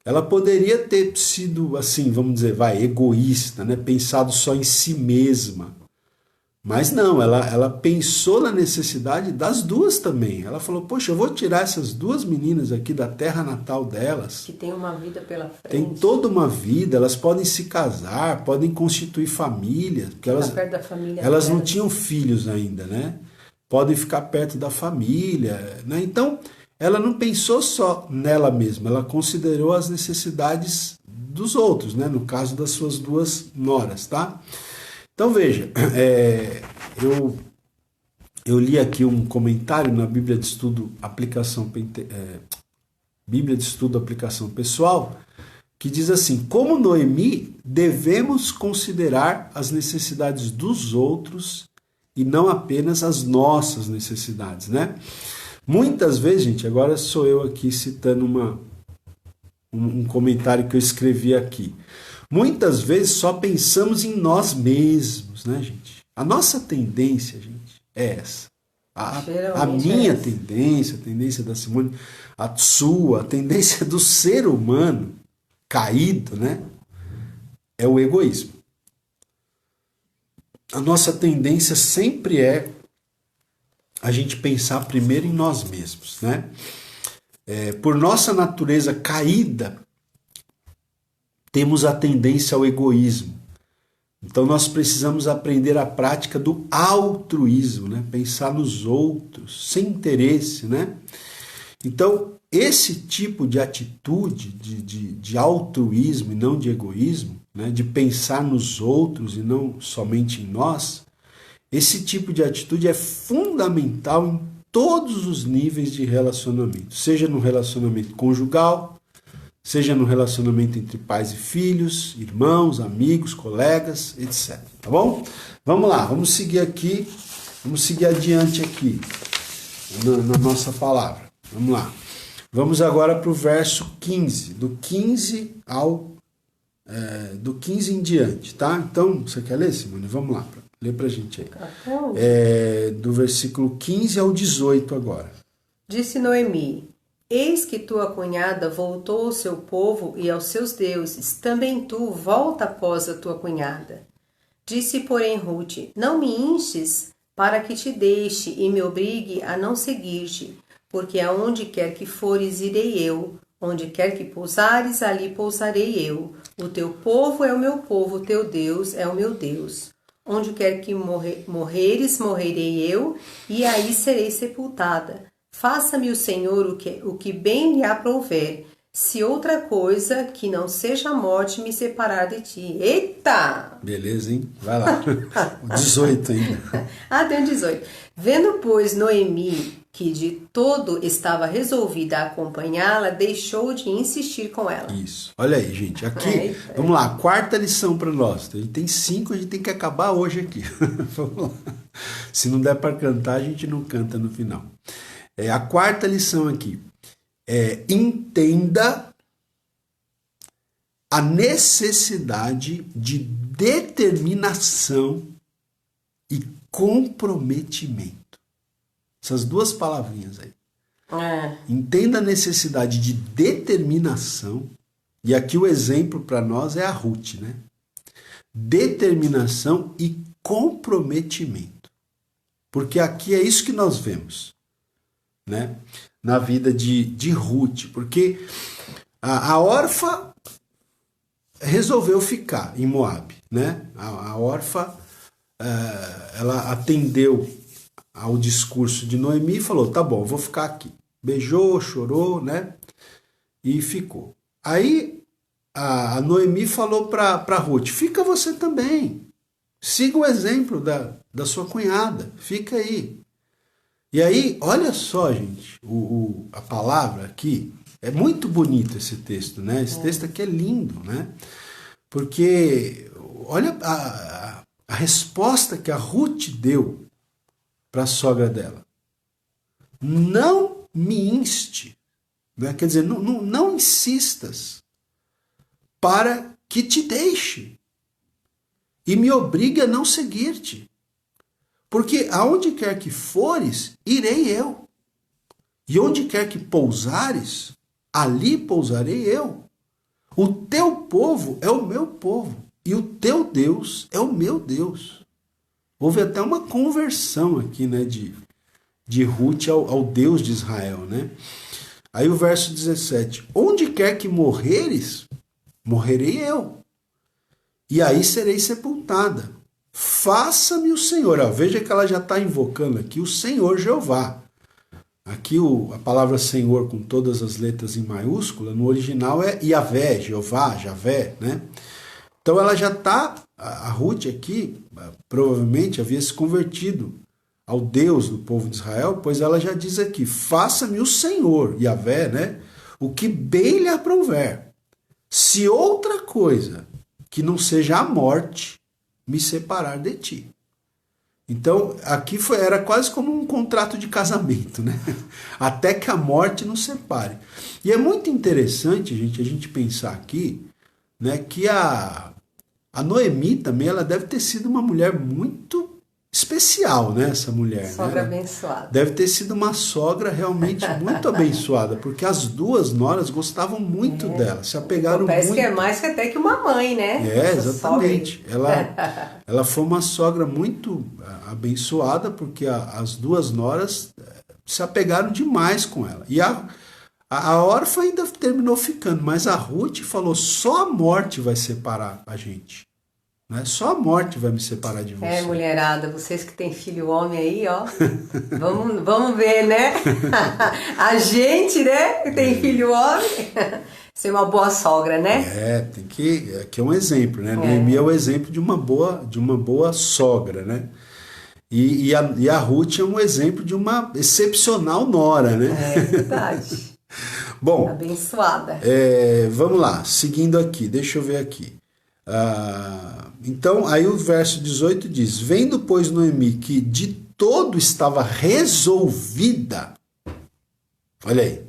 Ela poderia ter sido, assim, vamos dizer, egoísta, né? Pensado só em si mesma. Mas não, ela pensou na necessidade das duas também. Ela falou, poxa, eu vou tirar essas duas meninas aqui da terra natal delas. Que tem uma vida pela frente. Tem toda uma vida, elas podem se casar, podem constituir família. Porque elas, perto da família elas não delas. tinham filhos ainda, né? Podem ficar perto da família, né? Então, ela não pensou só nela mesma, ela considerou as necessidades dos outros, né? No caso das suas duas noras, tá? Então veja, eu li aqui um comentário na Bíblia de Estudo Aplicação Pessoal, que diz assim, como Noemi, devemos considerar as necessidades dos outros e não apenas as nossas necessidades, né? Muitas vezes, gente, agora sou eu aqui citando um comentário que eu escrevi aqui. Muitas vezes só pensamos em nós mesmos, né, gente? A nossa tendência, gente, é essa. A minha tendência, a tendência da Simone, a sua, a tendência do ser humano caído, né? É o egoísmo. A nossa tendência sempre é a gente pensar primeiro em nós mesmos, né? Por nossa natureza caída, temos a tendência ao egoísmo. Então nós precisamos aprender a prática do altruísmo, né? Pensar nos outros, sem interesse, né? Então, esse tipo de atitude de altruísmo e não de egoísmo, né? De pensar nos outros e não somente em nós, esse tipo de atitude é fundamental em todos os níveis de relacionamento, seja no relacionamento conjugal, seja no relacionamento entre pais e filhos, irmãos, amigos, colegas, etc. Tá bom? Vamos lá, vamos seguir aqui, vamos seguir adiante aqui na nossa palavra. Vamos lá. Vamos agora para o verso 15, do 15 em diante, tá? Então, você quer ler, Simone? Vamos lá, lê pra gente aí. Do versículo 15 ao 18 agora. Disse Noemi, eis que tua cunhada voltou ao seu povo e aos seus deuses, também tu volta após a tua cunhada. Disse, porém, Ruth, não me enches para que te deixe e me obrigue a não seguir-te, porque aonde quer que fores, irei eu, onde quer que pousares, ali pousarei eu. O teu povo é o meu povo, o teu Deus é o meu Deus. Onde quer que morreres, morrerei eu, e aí serei sepultada. Faça-me o Senhor o que bem lhe aprouver, se outra coisa que não seja a morte me separar de ti. Eita! Beleza, hein? Vai lá. O 18 ainda. Tem 18. Vendo, pois, Noemi que de todo estava resolvida a acompanhá-la, deixou de insistir com ela. Isso. Olha aí, gente. Aqui, vamos lá. Quarta lição para nós. A gente tem 5, a gente tem que acabar hoje aqui. Vamos lá. Se não der para cantar, a gente não canta no final. A quarta lição aqui é: entenda a necessidade de determinação e comprometimento. Essas duas palavrinhas aí. Entenda a necessidade de determinação, e aqui o exemplo para nós é a Ruth, né? Determinação e comprometimento. Porque aqui é isso que nós vemos, né? Na vida de Ruth. Porque a órfã resolveu ficar em Moabe, né? A órfã, ela atendeu ao discurso de Noemi e falou: tá bom, vou ficar aqui. Beijou, chorou, né? E ficou. Aí a Noemi falou para Ruth: fica você também. Siga o exemplo da sua cunhada. Fica aí. E aí, olha só, gente, a palavra aqui, é muito bonito esse texto, né? Esse texto aqui é lindo, né? Porque olha a resposta que a Ruth deu para a sogra dela. Não me inste, né? Quer dizer, não insistas para que te deixe e me obrigue a não seguir-te. Porque aonde quer que fores, irei eu. E onde quer que pousares, ali pousarei eu. O teu povo é o meu povo e o teu Deus é o meu Deus. Houve até uma conversão aqui, né, de Ruth ao Deus de Israel, né? Aí o verso 17: onde quer que morreres, morrerei eu, e aí serei sepultada. Faça-me o Senhor. Veja que ela já está invocando aqui o Senhor Jeová. Aqui a palavra Senhor com todas as letras em maiúscula, no original é Yahvé, Jeová, Javé, né? Então ela já está, a Ruth aqui, provavelmente havia se convertido ao Deus do povo de Israel, pois ela já diz aqui: faça-me o Senhor, Yahvé, né? O que bem lhe aprouver. Se outra coisa que não seja a morte me separar de ti. Então, aqui era quase como um contrato de casamento, né? Até que a morte nos separe. E é muito interessante, gente, a gente pensar aqui, né, que a Noemi também, ela deve ter sido uma mulher muito especial, né, essa mulher. Sogra, né? abençoada. Deve ter sido uma sogra realmente muito abençoada, porque as duas noras gostavam muito dela, se apegaram Parece muito. que é mais que até que uma mãe, né? Exatamente. Ela foi uma sogra muito abençoada, porque as duas noras se apegaram demais com ela. E a órfã ainda terminou ficando, mas a Ruth falou: só a morte vai separar a gente. Né? Só a morte vai me separar de você. Mulherada, vocês que têm filho homem aí, ó. vamos ver, né? A gente, né, que tem filho homem, ser uma boa sogra, né? Tem que. Aqui é um exemplo, né? Noemi é o exemplo de uma boa sogra, né? E a Ruth é um exemplo de uma excepcional nora, né? É verdade. Bom, abençoada. Vamos lá, seguindo aqui, deixa eu ver aqui. Então, aí o verso 18 diz: vendo, pois, Noemi que de todo estava resolvida, olha aí,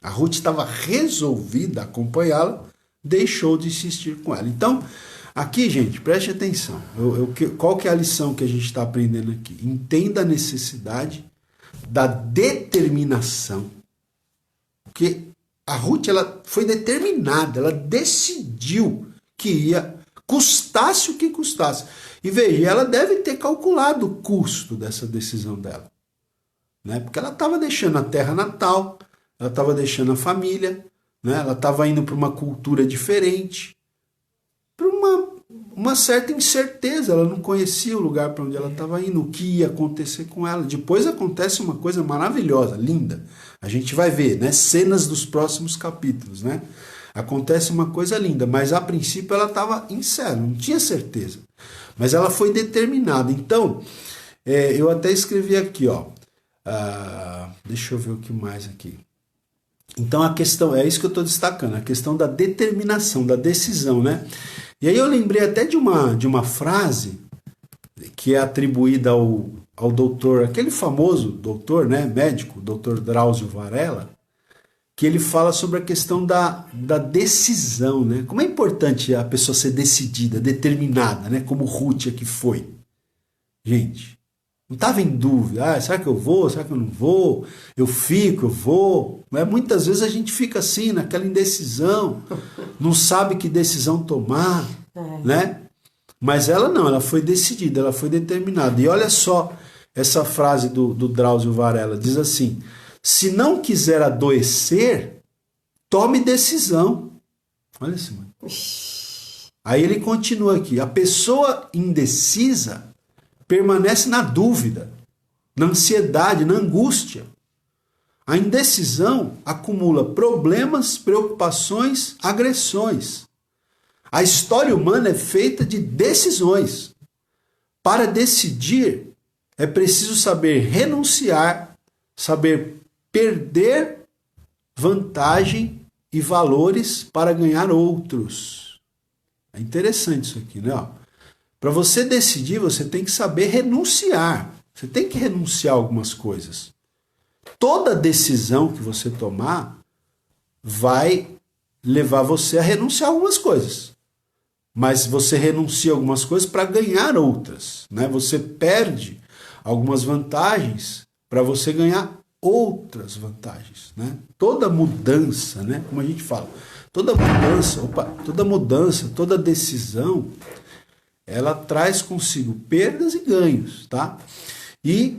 a Ruth estava resolvida a acompanhá-la, deixou de insistir com ela. Então, aqui, gente, preste atenção, qual que é a lição que a gente está aprendendo aqui? Entenda a necessidade da determinação, porque a Ruth, ela foi determinada, ela decidiu que ia custasse o que custasse. E veja, ela deve ter calculado o custo dessa decisão dela, né? Porque ela estava deixando a terra natal, ela estava deixando a família, né? Ela estava indo para uma cultura diferente, para uma certa incerteza. Ela não conhecia o lugar para onde ela estava indo, o que ia acontecer com ela. Depois acontece uma coisa maravilhosa, linda. A gente vai ver, né? Cenas dos próximos capítulos, né? Acontece uma coisa linda, mas a princípio ela estava incerta, não tinha certeza. Mas ela foi determinada. Então, eu até escrevi aqui, ó. Deixa eu ver o que mais aqui. Então a questão, é isso que eu estou destacando, a questão da determinação, da decisão, né? E aí eu lembrei até de uma frase que é atribuída ao doutor, aquele famoso doutor, né, médico, doutor Drauzio Varela, que ele fala sobre a questão da decisão, né? Como é importante a pessoa ser decidida, determinada, né? Como Ruth aqui foi. Gente, não estava em dúvida. Será que eu vou? Será que eu não vou? Eu fico, eu vou. Mas muitas vezes a gente fica assim, naquela indecisão, não sabe que decisão tomar, né? Mas ela não, ela foi decidida, ela foi determinada. E olha só essa frase do Drauzio Varela, diz assim: se não quiser adoecer, tome decisão. Olha assim, mano. Aí ele continua aqui: a pessoa indecisa permanece na dúvida, na ansiedade, na angústia. A indecisão acumula problemas, preocupações, agressões. A história humana é feita de decisões. Para decidir, é preciso saber renunciar, saber perder vantagem e valores para ganhar outros. É interessante isso aqui, né? Para você decidir, você tem que saber renunciar. Você tem que renunciar a algumas coisas. Toda decisão que você tomar vai levar você a renunciar a algumas coisas. Mas você renuncia a algumas coisas para ganhar outras, né? Você perde algumas vantagens para você ganhar outras vantagens, né? Toda mudança, né? Como a gente fala, toda mudança, toda decisão, ela traz consigo perdas e ganhos, tá? E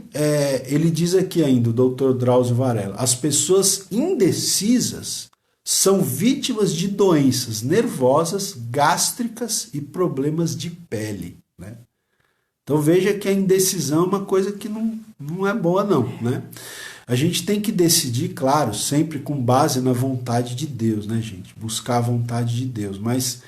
ele diz aqui ainda, o Dr. Drauzio Varela, as pessoas indecisas são vítimas de doenças nervosas, gástricas e problemas de pele, né? Então veja que a indecisão é uma coisa que não é boa não, né? A gente tem que decidir, claro, sempre com base na vontade de Deus, né, gente? Buscar a vontade de Deus, mas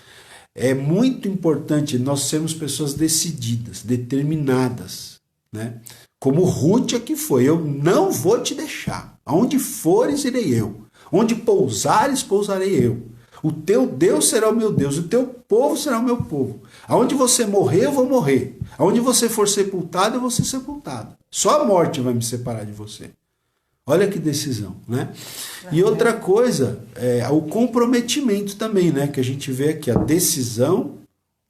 é muito importante nós sermos pessoas decididas, determinadas, né? Como Ruth aqui foi: eu não vou te deixar. Aonde fores, irei eu. Onde pousares, pousarei eu. O teu Deus será o meu Deus, o teu povo será o meu povo. Aonde você morrer, eu vou morrer. Aonde você for sepultado, eu vou ser sepultado. Só a morte vai me separar de você. Olha que decisão, né? E outra coisa, o comprometimento também, né? Que a gente vê aqui, a decisão,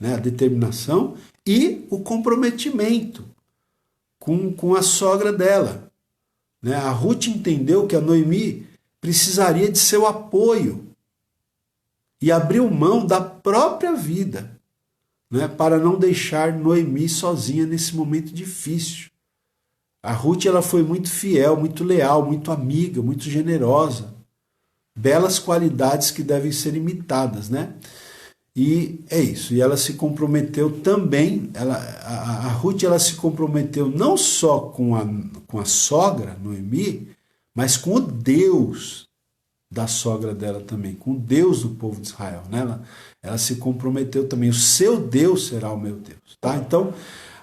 né? A determinação e o comprometimento com a sogra dela, né? A Ruth entendeu que a Noemi precisaria de seu apoio e abriu mão da própria vida, né? Para não deixar Noemi sozinha nesse momento difícil. A Ruth, ela foi muito fiel, muito leal, muito amiga, muito generosa. Belas qualidades que devem ser imitadas, né? E é isso. E ela se comprometeu também, a Ruth, ela se comprometeu não só com a sogra, Noemi, mas com o Deus da sogra dela também, com o Deus do povo de Israel, né? Ela se comprometeu também: o seu Deus será o meu Deus, tá? Então,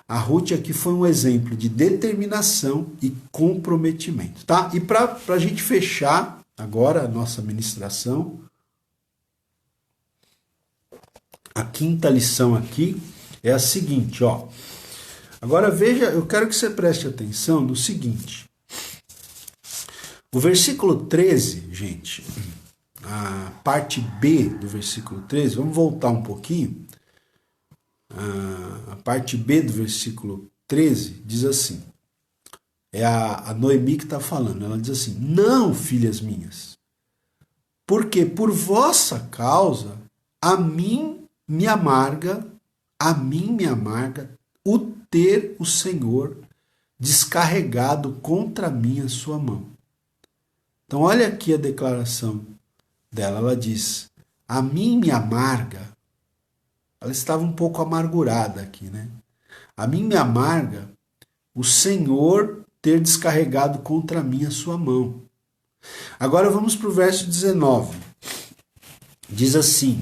a Ruth aqui foi um exemplo de determinação e comprometimento, tá? E para a gente fechar agora a nossa ministração, a quinta lição aqui é a seguinte, ó. Agora veja, eu quero que você preste atenção no seguinte. O versículo 13, gente, a parte B do versículo 13, vamos voltar um pouquinho. A parte B do versículo 13 diz assim, é a Noemi que está falando, ela diz assim: não, filhas minhas, porque por vossa causa a mim me amarga a mim me amarga o ter o Senhor descarregado contra mim a sua mão. Então olha aqui a declaração dela, ela diz, a mim me amarga, ela estava um pouco amargurada aqui, né? A mim me amarga o Senhor ter descarregado contra mim a sua mão. Agora vamos para o verso 19. Diz assim,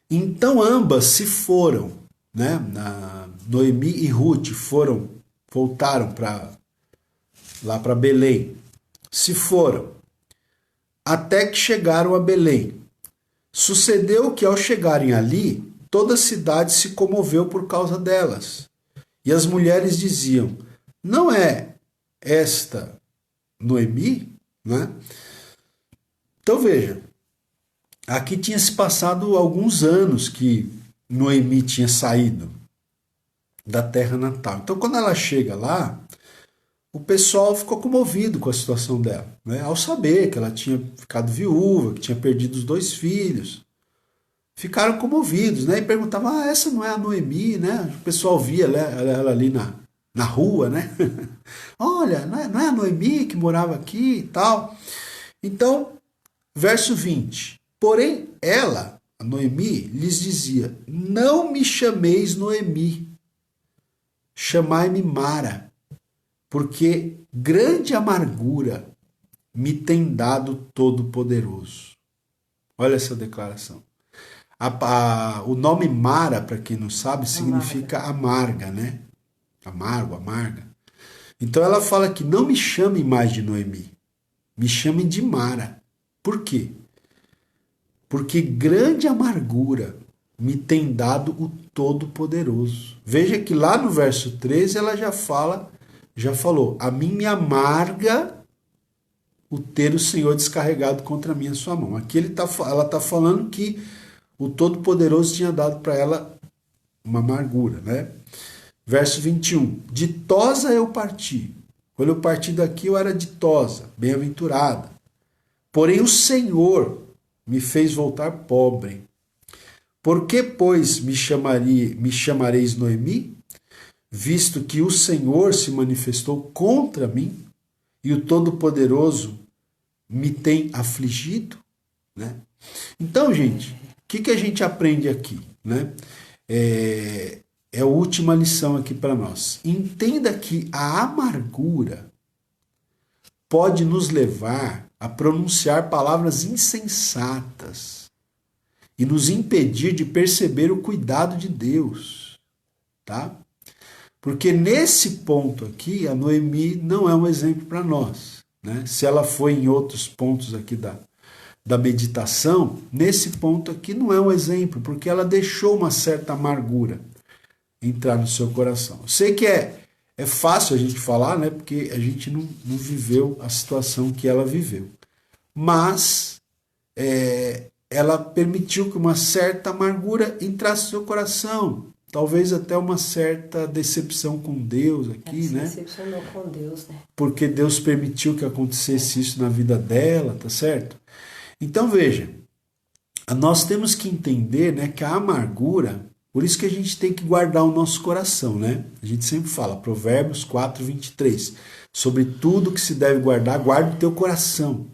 então ambas se foram, né? Noemi e Ruth voltaram lá para Belém. Se foram, até que chegaram a Belém. Sucedeu que ao chegarem ali, toda a cidade se comoveu por causa delas. E as mulheres diziam, não é esta Noemi? Né? Então veja, aqui tinha se passado alguns anos que Noemi tinha saído da terra natal. Então quando ela chega lá, o pessoal ficou comovido com a situação dela, né? Ao saber que ela tinha ficado viúva, que tinha perdido os 2 filhos. Ficaram comovidos, né? E perguntavam, essa não é a Noemi, né? O pessoal via ela ali na rua, né? Olha, não é a Noemi que morava aqui e tal. Então, verso 20. Porém, ela, a Noemi, lhes dizia, não me chameis Noemi, chamai-me Mara, porque grande amargura me tem dado Todo-Poderoso. Olha essa declaração. O nome Mara, para quem não sabe, significa amarga, né? Amargo, amarga. Então ela fala que não me chame mais de Noemi, me chame de Mara. Por quê? Porque grande amargura me tem dado o Todo-Poderoso. Veja que lá no verso 13 ela já falou, a mim me amarga o ter o Senhor descarregado contra mim a sua mão. Aqui ela está falando que o Todo-Poderoso tinha dado para ela uma amargura, né? Verso 21. Ditosa eu parti. Quando eu parti daqui eu era ditosa, bem-aventurada. Porém o Senhor me fez voltar pobre. Por que, pois, me chamareis Noemi? Visto que o Senhor se manifestou contra mim e o Todo-Poderoso me tem afligido, né? Então, gente, o que a gente aprende aqui, né? É a última lição aqui para nós. Entenda que a amargura pode nos levar a pronunciar palavras insensatas e nos impedir de perceber o cuidado de Deus, tá? Porque nesse ponto aqui, a Noemi não é um exemplo para nós, né? Se ela foi em outros pontos aqui da meditação, nesse ponto aqui não é um exemplo, porque ela deixou uma certa amargura entrar no seu coração. Eu sei que é fácil a gente falar, né? Porque a gente não viveu a situação que ela viveu. Mas ela permitiu que uma certa amargura entrasse no seu coração. Talvez até uma certa decepção com Deus aqui, né? Se decepcionou com Deus, né? Porque Deus permitiu que acontecesse isso na vida dela, tá certo? Então veja, nós temos que entender, né, que a amargura, por isso que a gente tem que guardar o nosso coração, né? A gente sempre fala, Provérbios 4, 23, sobre tudo que se deve guardar, guarde o teu coração,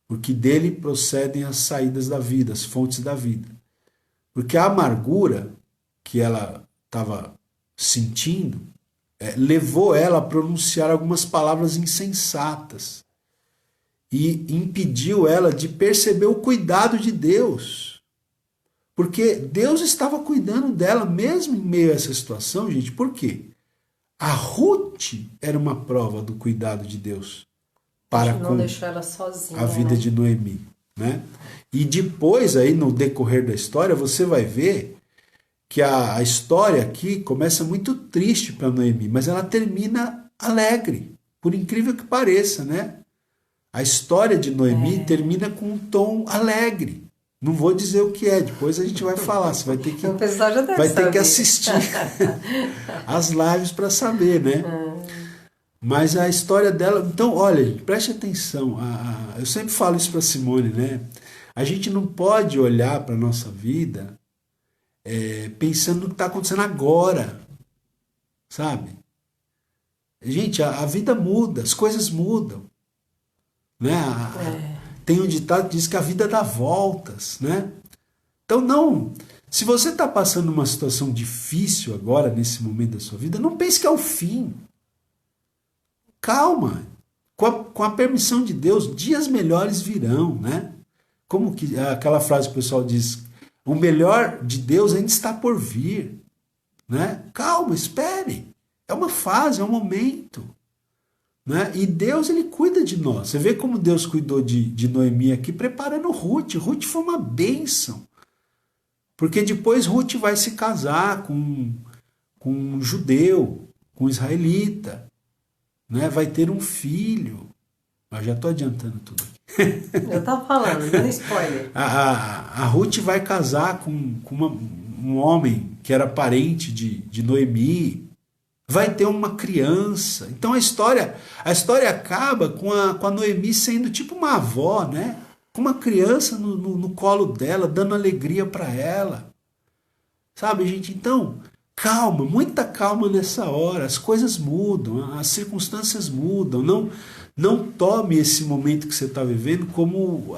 porque dele procedem as saídas da vida, as fontes da vida. Porque a amargura que ela estava sentindo levou ela a pronunciar algumas palavras insensatas e impediu ela de perceber o cuidado de Deus. Porque Deus estava cuidando dela mesmo em meio a essa situação, gente. Por quê? A Ruth era uma prova do cuidado de Deus para não deixou ela sozinha, a vida, né, de Noemi, né? E depois, aí no decorrer da história, você vai ver que a história aqui começa muito triste para Noemi, mas ela termina alegre, por incrível que pareça, né? A história de Noemi termina com um tom alegre. Não vou dizer o que é, depois a gente vai falar, você vai ter que, o pessoal já deve ter que assistir as lives para saber, né? Mas a história dela... Então, olha, gente, preste atenção. Eu sempre falo isso para Simone, né? A gente não pode olhar para a nossa vida pensando no que está acontecendo agora, sabe? Gente, a vida muda, as coisas mudam, né? Tem um ditado que diz que a vida dá voltas, né? Então não, se você está passando uma situação difícil agora, nesse momento da sua vida, não pense que é o fim. Calma, com a permissão de Deus, dias melhores virão, né? Como que aquela frase que o pessoal diz, o melhor de Deus ainda está por vir, né? Calma, espere, é uma fase, é um momento, né? E Deus, ele cuida de nós. Você vê como Deus cuidou de Noemi aqui, preparando Ruth. Ruth foi uma bênção, porque depois Ruth vai se casar com um judeu, com um israelita, né? Vai ter um filho. Eu já estou adiantando tudo aqui. Eu estava falando, dando spoiler. A Ruth vai casar com um homem que era parente de Noemi. Vai ter uma criança. Então a história acaba com a Noemi sendo tipo uma avó, né? Com uma criança no colo dela, dando alegria para ela. Sabe, gente? Então, calma, muita calma nessa hora. As coisas mudam, as circunstâncias mudam. Não tome esse momento que você está vivendo como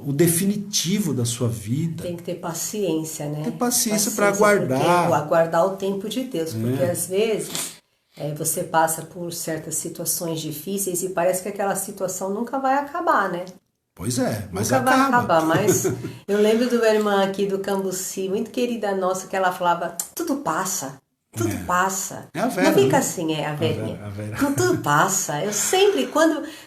o definitivo da sua vida. Tem que ter paciência, né? Ter paciência para aguardar. Aguardar o tempo de Deus. Porque às vezes você passa por certas situações difíceis e parece que aquela situação nunca vai acabar, né? Pois é, mas nunca acaba. Vai acabar, mas eu lembro de uma irmã aqui do Cambuci, muito querida nossa, que ela falava, tudo passa. Tudo passa. É a Vera, não fica né? assim, a Verinha. A Vera. Tudo passa. Eu sempre,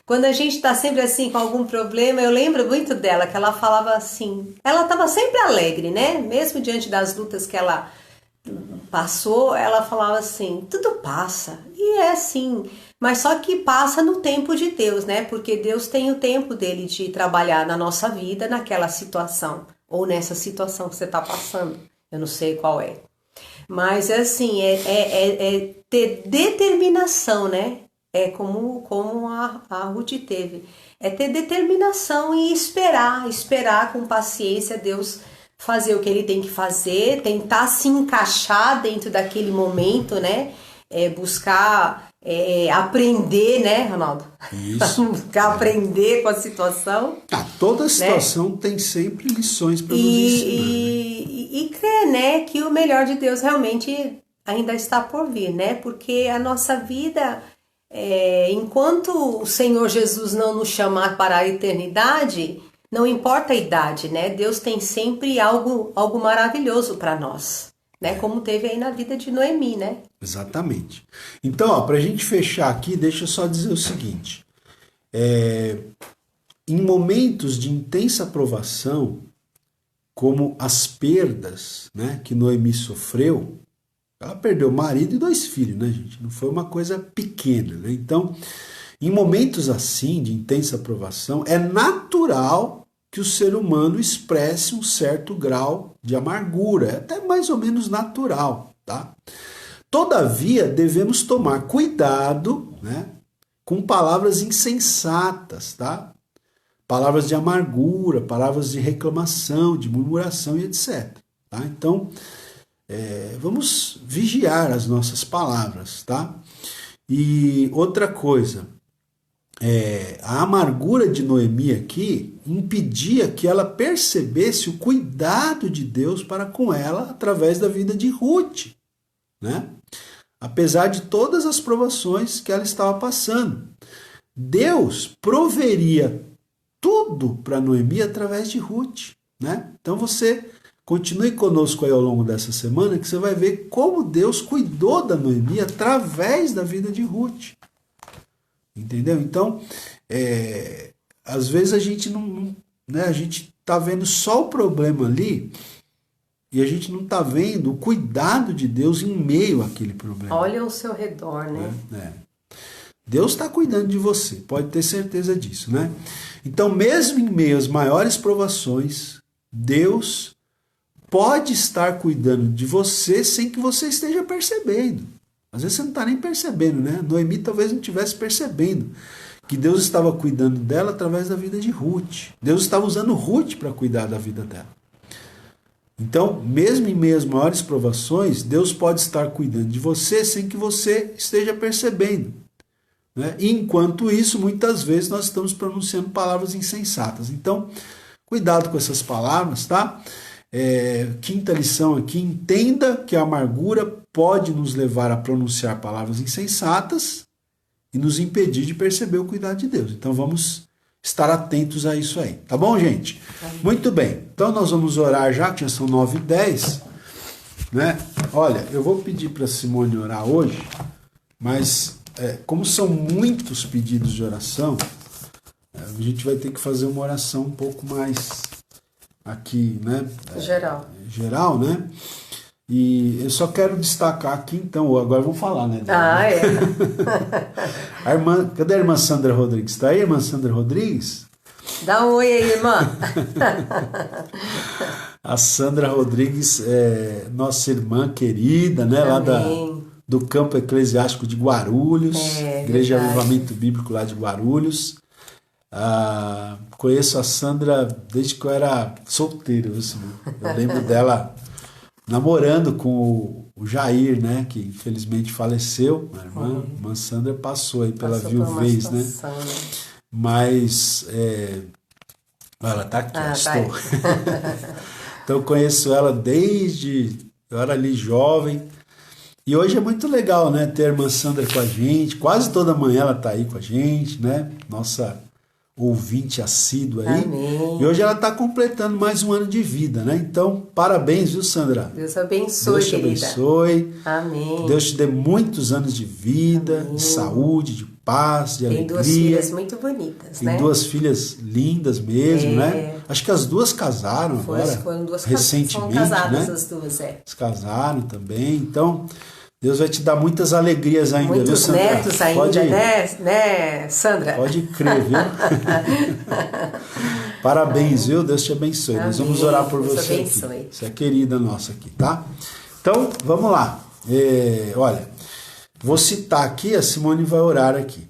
quando a gente está sempre assim com algum problema, eu lembro muito dela, que ela falava assim, ela estava sempre alegre, né? Mesmo diante das lutas que ela passou, ela falava assim, tudo passa. E é assim, mas só que passa no tempo de Deus, né? Porque Deus tem o tempo dele de trabalhar na nossa vida, naquela situação, ou nessa situação que você está passando. Eu não sei qual é. Mas assim, é ter determinação, né? É como a Ruth teve. É ter determinação e esperar com paciência Deus fazer o que ele tem que fazer, tentar se encaixar dentro daquele momento, né? Buscar aprender, né, Ronaldo? Isso. Buscar aprender com a situação. Toda situação, né? Tem sempre lições para nos ensinar. E crer, né, que o melhor de Deus realmente ainda está por vir, né? Porque a nossa vida, enquanto o Senhor Jesus não nos chamar para a eternidade, não importa a idade, né? Deus tem sempre algo maravilhoso para nós, né? Como teve aí na vida de Noemi, né? Exatamente. Então, para a gente fechar aqui, deixa eu só dizer o seguinte. Em momentos de intensa provação, como as perdas, né, que Noemi sofreu, ela perdeu o marido e 2 filhos, né, gente? Não foi uma coisa pequena, né? Então, em momentos assim, de intensa provação, é natural que o ser humano expresse um certo grau de amargura, é até mais ou menos natural, tá? Todavia, devemos tomar cuidado, né, com palavras insensatas, tá? Palavras de amargura, palavras de reclamação, de murmuração e etc. Tá? Então, vamos vigiar as nossas palavras. Tá? E outra coisa, a amargura de Noemi aqui impedia que ela percebesse o cuidado de Deus para com ela através da vida de Ruth, né? Apesar de todas as provações que ela estava passando. Deus proveria tudo para Noemi através de Ruth, né? Então você continue conosco aí ao longo dessa semana, que você vai ver como Deus cuidou da Noemi através da vida de Ruth. Entendeu? Então, às vezes a gente não, né, a gente tá vendo só o problema ali e a gente não tá vendo o cuidado de Deus em meio àquele problema. Olha ao seu redor, né? Deus está cuidando de você, pode ter certeza disso, né? Então, mesmo em meio às maiores provações, Deus pode estar cuidando de você sem que você esteja percebendo. Às vezes você não está nem percebendo, né? Noemi talvez não estivesse percebendo que Deus estava cuidando dela através da vida de Ruth. Deus estava usando Ruth para cuidar da vida dela. Então, mesmo em meio às maiores provações, Deus pode estar cuidando de você sem que você esteja percebendo, né? E enquanto isso, muitas vezes nós estamos pronunciando palavras insensatas. Então, cuidado com essas palavras, tá? Quinta lição aqui: entenda que a amargura pode nos levar a pronunciar palavras insensatas e nos impedir de perceber o cuidado de Deus. Então vamos estar atentos a isso aí, tá bom, gente? Muito bem, então nós vamos orar já, que já são 9h10, né? Olha, eu vou pedir para Simone orar hoje, mas como são muitos pedidos de oração, a gente vai ter que fazer uma oração um pouco mais aqui, né? Geral, né? E eu só quero destacar aqui, então, agora vamos falar, né? A irmã, cadê a irmã Sandra Rodrigues? Está aí, irmã Sandra Rodrigues? Dá um oi aí, irmã. A Sandra Rodrigues é nossa irmã querida, né? Lá do campo eclesiástico de Guarulhos, Igreja Avivamento Bíblico lá de Guarulhos. Conheço a Sandra desde que eu era solteiro, assim. Eu lembro dela namorando com o Jair, né, que infelizmente faleceu. A irmã Sandra passou aí pela viuvez, né? Mas ela tá aqui, estou. Então eu conheço ela desde eu era ali jovem. E hoje é muito legal, né, ter a irmã Sandra com a gente. Quase toda manhã ela tá aí com a gente, né? Nossa ouvinte assíduo aí. Amém. E hoje ela está completando mais um ano de vida, né? Então, parabéns, viu, Sandra? Deus abençoe, Deus te abençoe. Amém. Deus te dê muitos anos de vida, de saúde, de paz, de alegria. Tem 2 filhas muito bonitas, né? Tem 2 filhas lindas mesmo, né? Acho que as 2 casaram agora. Foram 2 recentemente, são casadas, né? as 2, Eles casaram também. Então, Deus vai te dar muitas alegrias ainda, muitos viu, Sandra? netos ainda, né, Sandra? Pode crer, viu? Parabéns, viu? Deus te abençoe. Amém. Nós vamos orar por Deus você abençoe. aqui. Você é querida nossa aqui, tá? Então, vamos lá. Olha, vou citar aqui, a Simone vai orar aqui.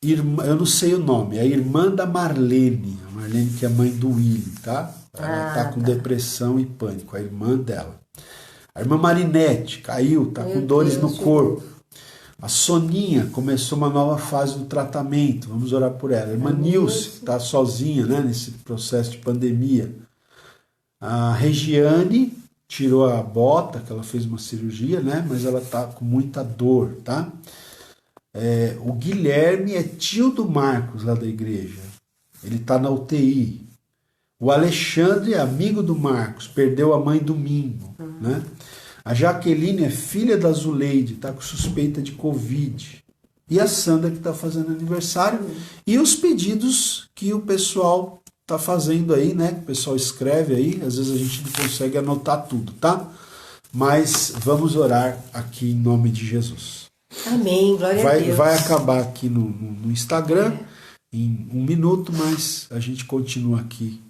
Eu não sei o nome, a irmã da Marlene. A Marlene que é mãe do Willy, tá? Ela tá com depressão e pânico, a irmã dela. A irmã Marinete caiu, tá com dores no corpo. A Soninha começou uma nova fase do tratamento, vamos orar por ela. A irmã Nilce, que está sozinha, né, nesse processo de pandemia. A Regiane tirou a bota, que ela fez uma cirurgia, né, mas ela está com muita dor, tá? O Guilherme é tio do Marcos, lá da igreja. Ele está na UTI. O Alexandre é amigo do Marcos, perdeu a mãe domingo, né? A Jaqueline é filha da Zuleide, está com suspeita de Covid. E a Sandra que está fazendo aniversário. E os pedidos que o pessoal está fazendo aí, né? Que o pessoal escreve aí, às vezes a gente não consegue anotar tudo, tá? Mas vamos orar aqui em nome de Jesus. Amém, glória a Deus. Vai acabar aqui no Instagram em 1 minuto, mas a gente continua aqui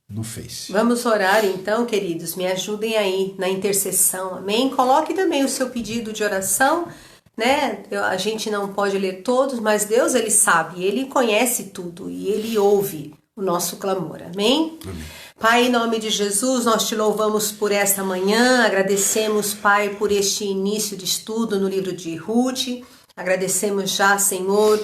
no Face. Vamos orar então, queridos, me ajudem aí na intercessão, amém? Coloque também o seu pedido de oração, né? A gente não pode ler todos, mas Deus, Ele sabe, Ele conhece tudo e Ele ouve o nosso clamor, amém? Amém. Pai, em nome de Jesus, nós te louvamos por esta manhã, agradecemos, Pai, por este início de estudo no livro de Ruth, agradecemos já, Senhor,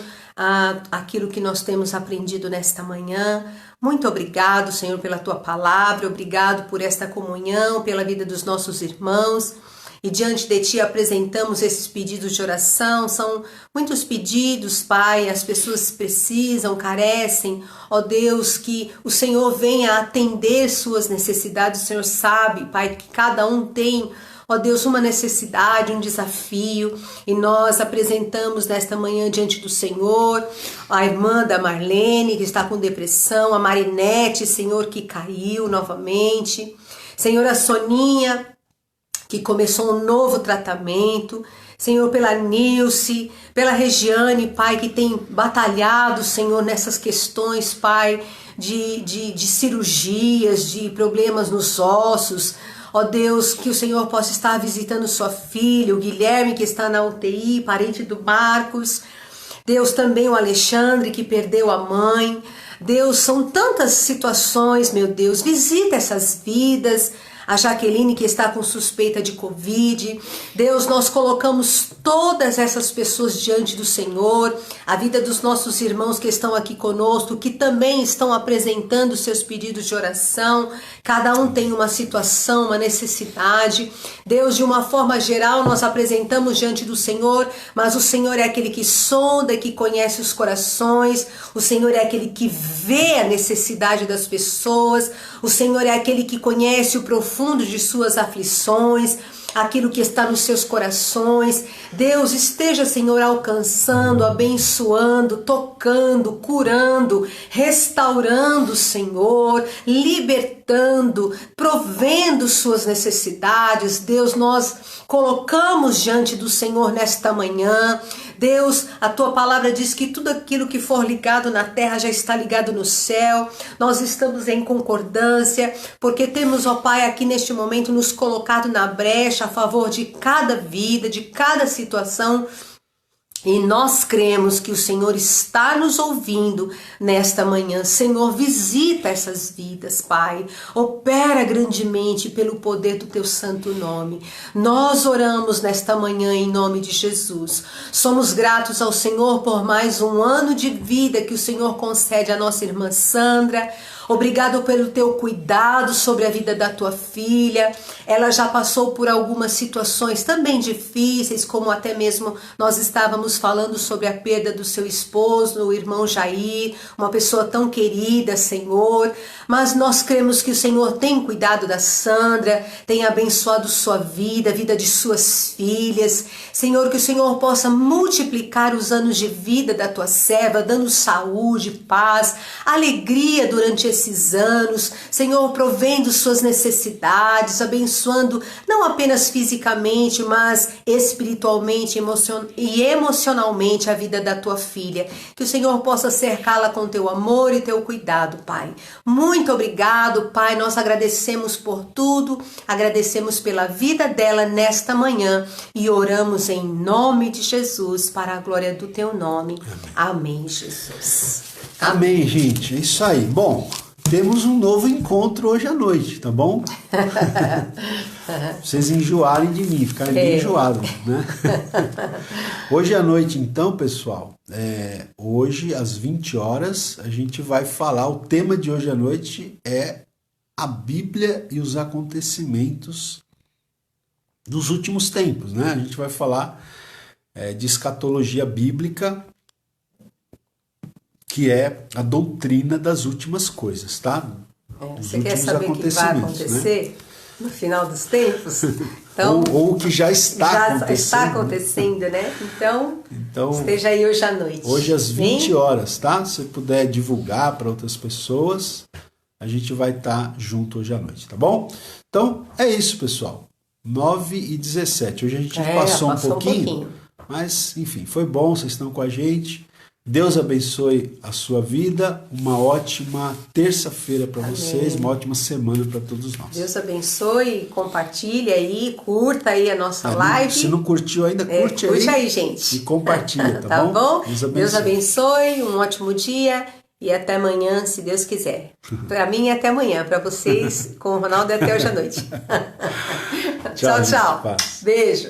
aquilo que nós temos aprendido nesta manhã. Muito obrigado, Senhor, pela Tua palavra, obrigado por esta comunhão, pela vida dos nossos irmãos. E diante de Ti apresentamos esses pedidos de oração, são muitos pedidos, Pai, as pessoas precisam, carecem, ó Deus, que o Senhor venha atender suas necessidades, o Senhor sabe, Pai, que cada um tem, ó Deus, uma necessidade, um desafio, e nós apresentamos nesta manhã diante do Senhor, a irmã da Marlene, que está com depressão, a Marinete, Senhor, que caiu novamente, Senhor, a Soninha, que começou um novo tratamento, Senhor, pela Nilce, pela Regiane, Pai, que tem batalhado, Senhor, nessas questões, Pai, de cirurgias, de problemas nos ossos. Ó Deus, que o Senhor possa estar visitando sua filha, o Guilherme, que está na UTI, parente do Marcos. Deus, também o Alexandre que perdeu a mãe. Deus, são tantas situações, meu Deus, visita essas vidas. A Jaqueline que está com suspeita de Covid. Deus, nós colocamos todas essas pessoas diante do Senhor, a vida dos nossos irmãos que estão aqui conosco, que também estão apresentando seus pedidos de oração. Cada um tem uma situação, uma necessidade. Deus, de uma forma geral, nós apresentamos diante do Senhor, mas o Senhor é aquele que sonda, que conhece os corações. O Senhor é aquele que vê a necessidade das pessoas. O Senhor é aquele que conhece o profundo de suas aflições, aquilo que está nos seus corações. Deus, esteja, Senhor, alcançando, abençoando, tocando, curando, restaurando, Senhor, libertando, provendo suas necessidades. Deus, nós colocamos diante do Senhor nesta manhã. Deus, a tua palavra diz que tudo aquilo que for ligado na terra já está ligado no céu. Nós estamos em concordância, porque temos, ó Pai, aqui neste momento nos colocado na brecha a favor de cada vida, de cada situação. E nós cremos que o Senhor está nos ouvindo nesta manhã. Senhor, visita essas vidas, Pai. Opera grandemente pelo poder do teu santo nome. Nós oramos nesta manhã em nome de Jesus. Somos gratos ao Senhor por mais um ano de vida que o Senhor concede à nossa irmã Sandra. Obrigado pelo teu cuidado sobre a vida da tua filha. Ela já passou por algumas situações também difíceis, como até mesmo nós estávamos falando sobre a perda do seu esposo, o irmão Jair, uma pessoa tão querida, Senhor. Mas nós cremos que o Senhor tem cuidado da Sandra, tem abençoado sua vida, a vida de suas filhas. Senhor, que o Senhor possa multiplicar os anos de vida da tua serva, dando saúde, paz, alegria durante esses anos. Senhor, provendo suas necessidades, abençoando não apenas fisicamente, mas espiritualmente e emocionalmente a vida da tua filha. Que o Senhor possa cercá-la com teu amor e teu cuidado, Pai. Muito obrigado, Pai. Nós agradecemos por tudo, agradecemos pela vida dela nesta manhã e oramos em nome de Jesus, para a glória do teu nome. Amém, Jesus. Amém, gente. É isso aí. Bom, temos um novo encontro hoje à noite, tá bom? Vocês enjoarem de mim, ficarem bem enjoados, né? Hoje à noite, então, pessoal, hoje às 20 horas, a gente vai falar, o tema de hoje à noite é a Bíblia e os acontecimentos dos últimos tempos, né? A gente vai falar de escatologia bíblica, que é a doutrina das últimas coisas, tá? Você quer saber o que vai acontecer, né, no final dos tempos? Então, ou o que já está acontecendo, né? Então, esteja aí hoje à noite. Hoje às 20 horas, tá? Se puder divulgar para outras pessoas, a gente vai estar junto hoje à noite, tá bom? Então, é isso, pessoal. 9h17. Hoje a gente passou um pouquinho, mas, enfim, foi bom, vocês estão com a gente. Deus abençoe a sua vida, uma ótima terça-feira para vocês, uma ótima semana para todos nós. Deus abençoe, compartilha aí, curta aí a nossa live. Se não curtiu ainda, curte aí, gente. E compartilha, tá bom? Deus abençoe, um ótimo dia e até amanhã, se Deus quiser. Para mim é até amanhã, para vocês, com o Ronaldo é até hoje à noite. Tchau, tchau. Beijo.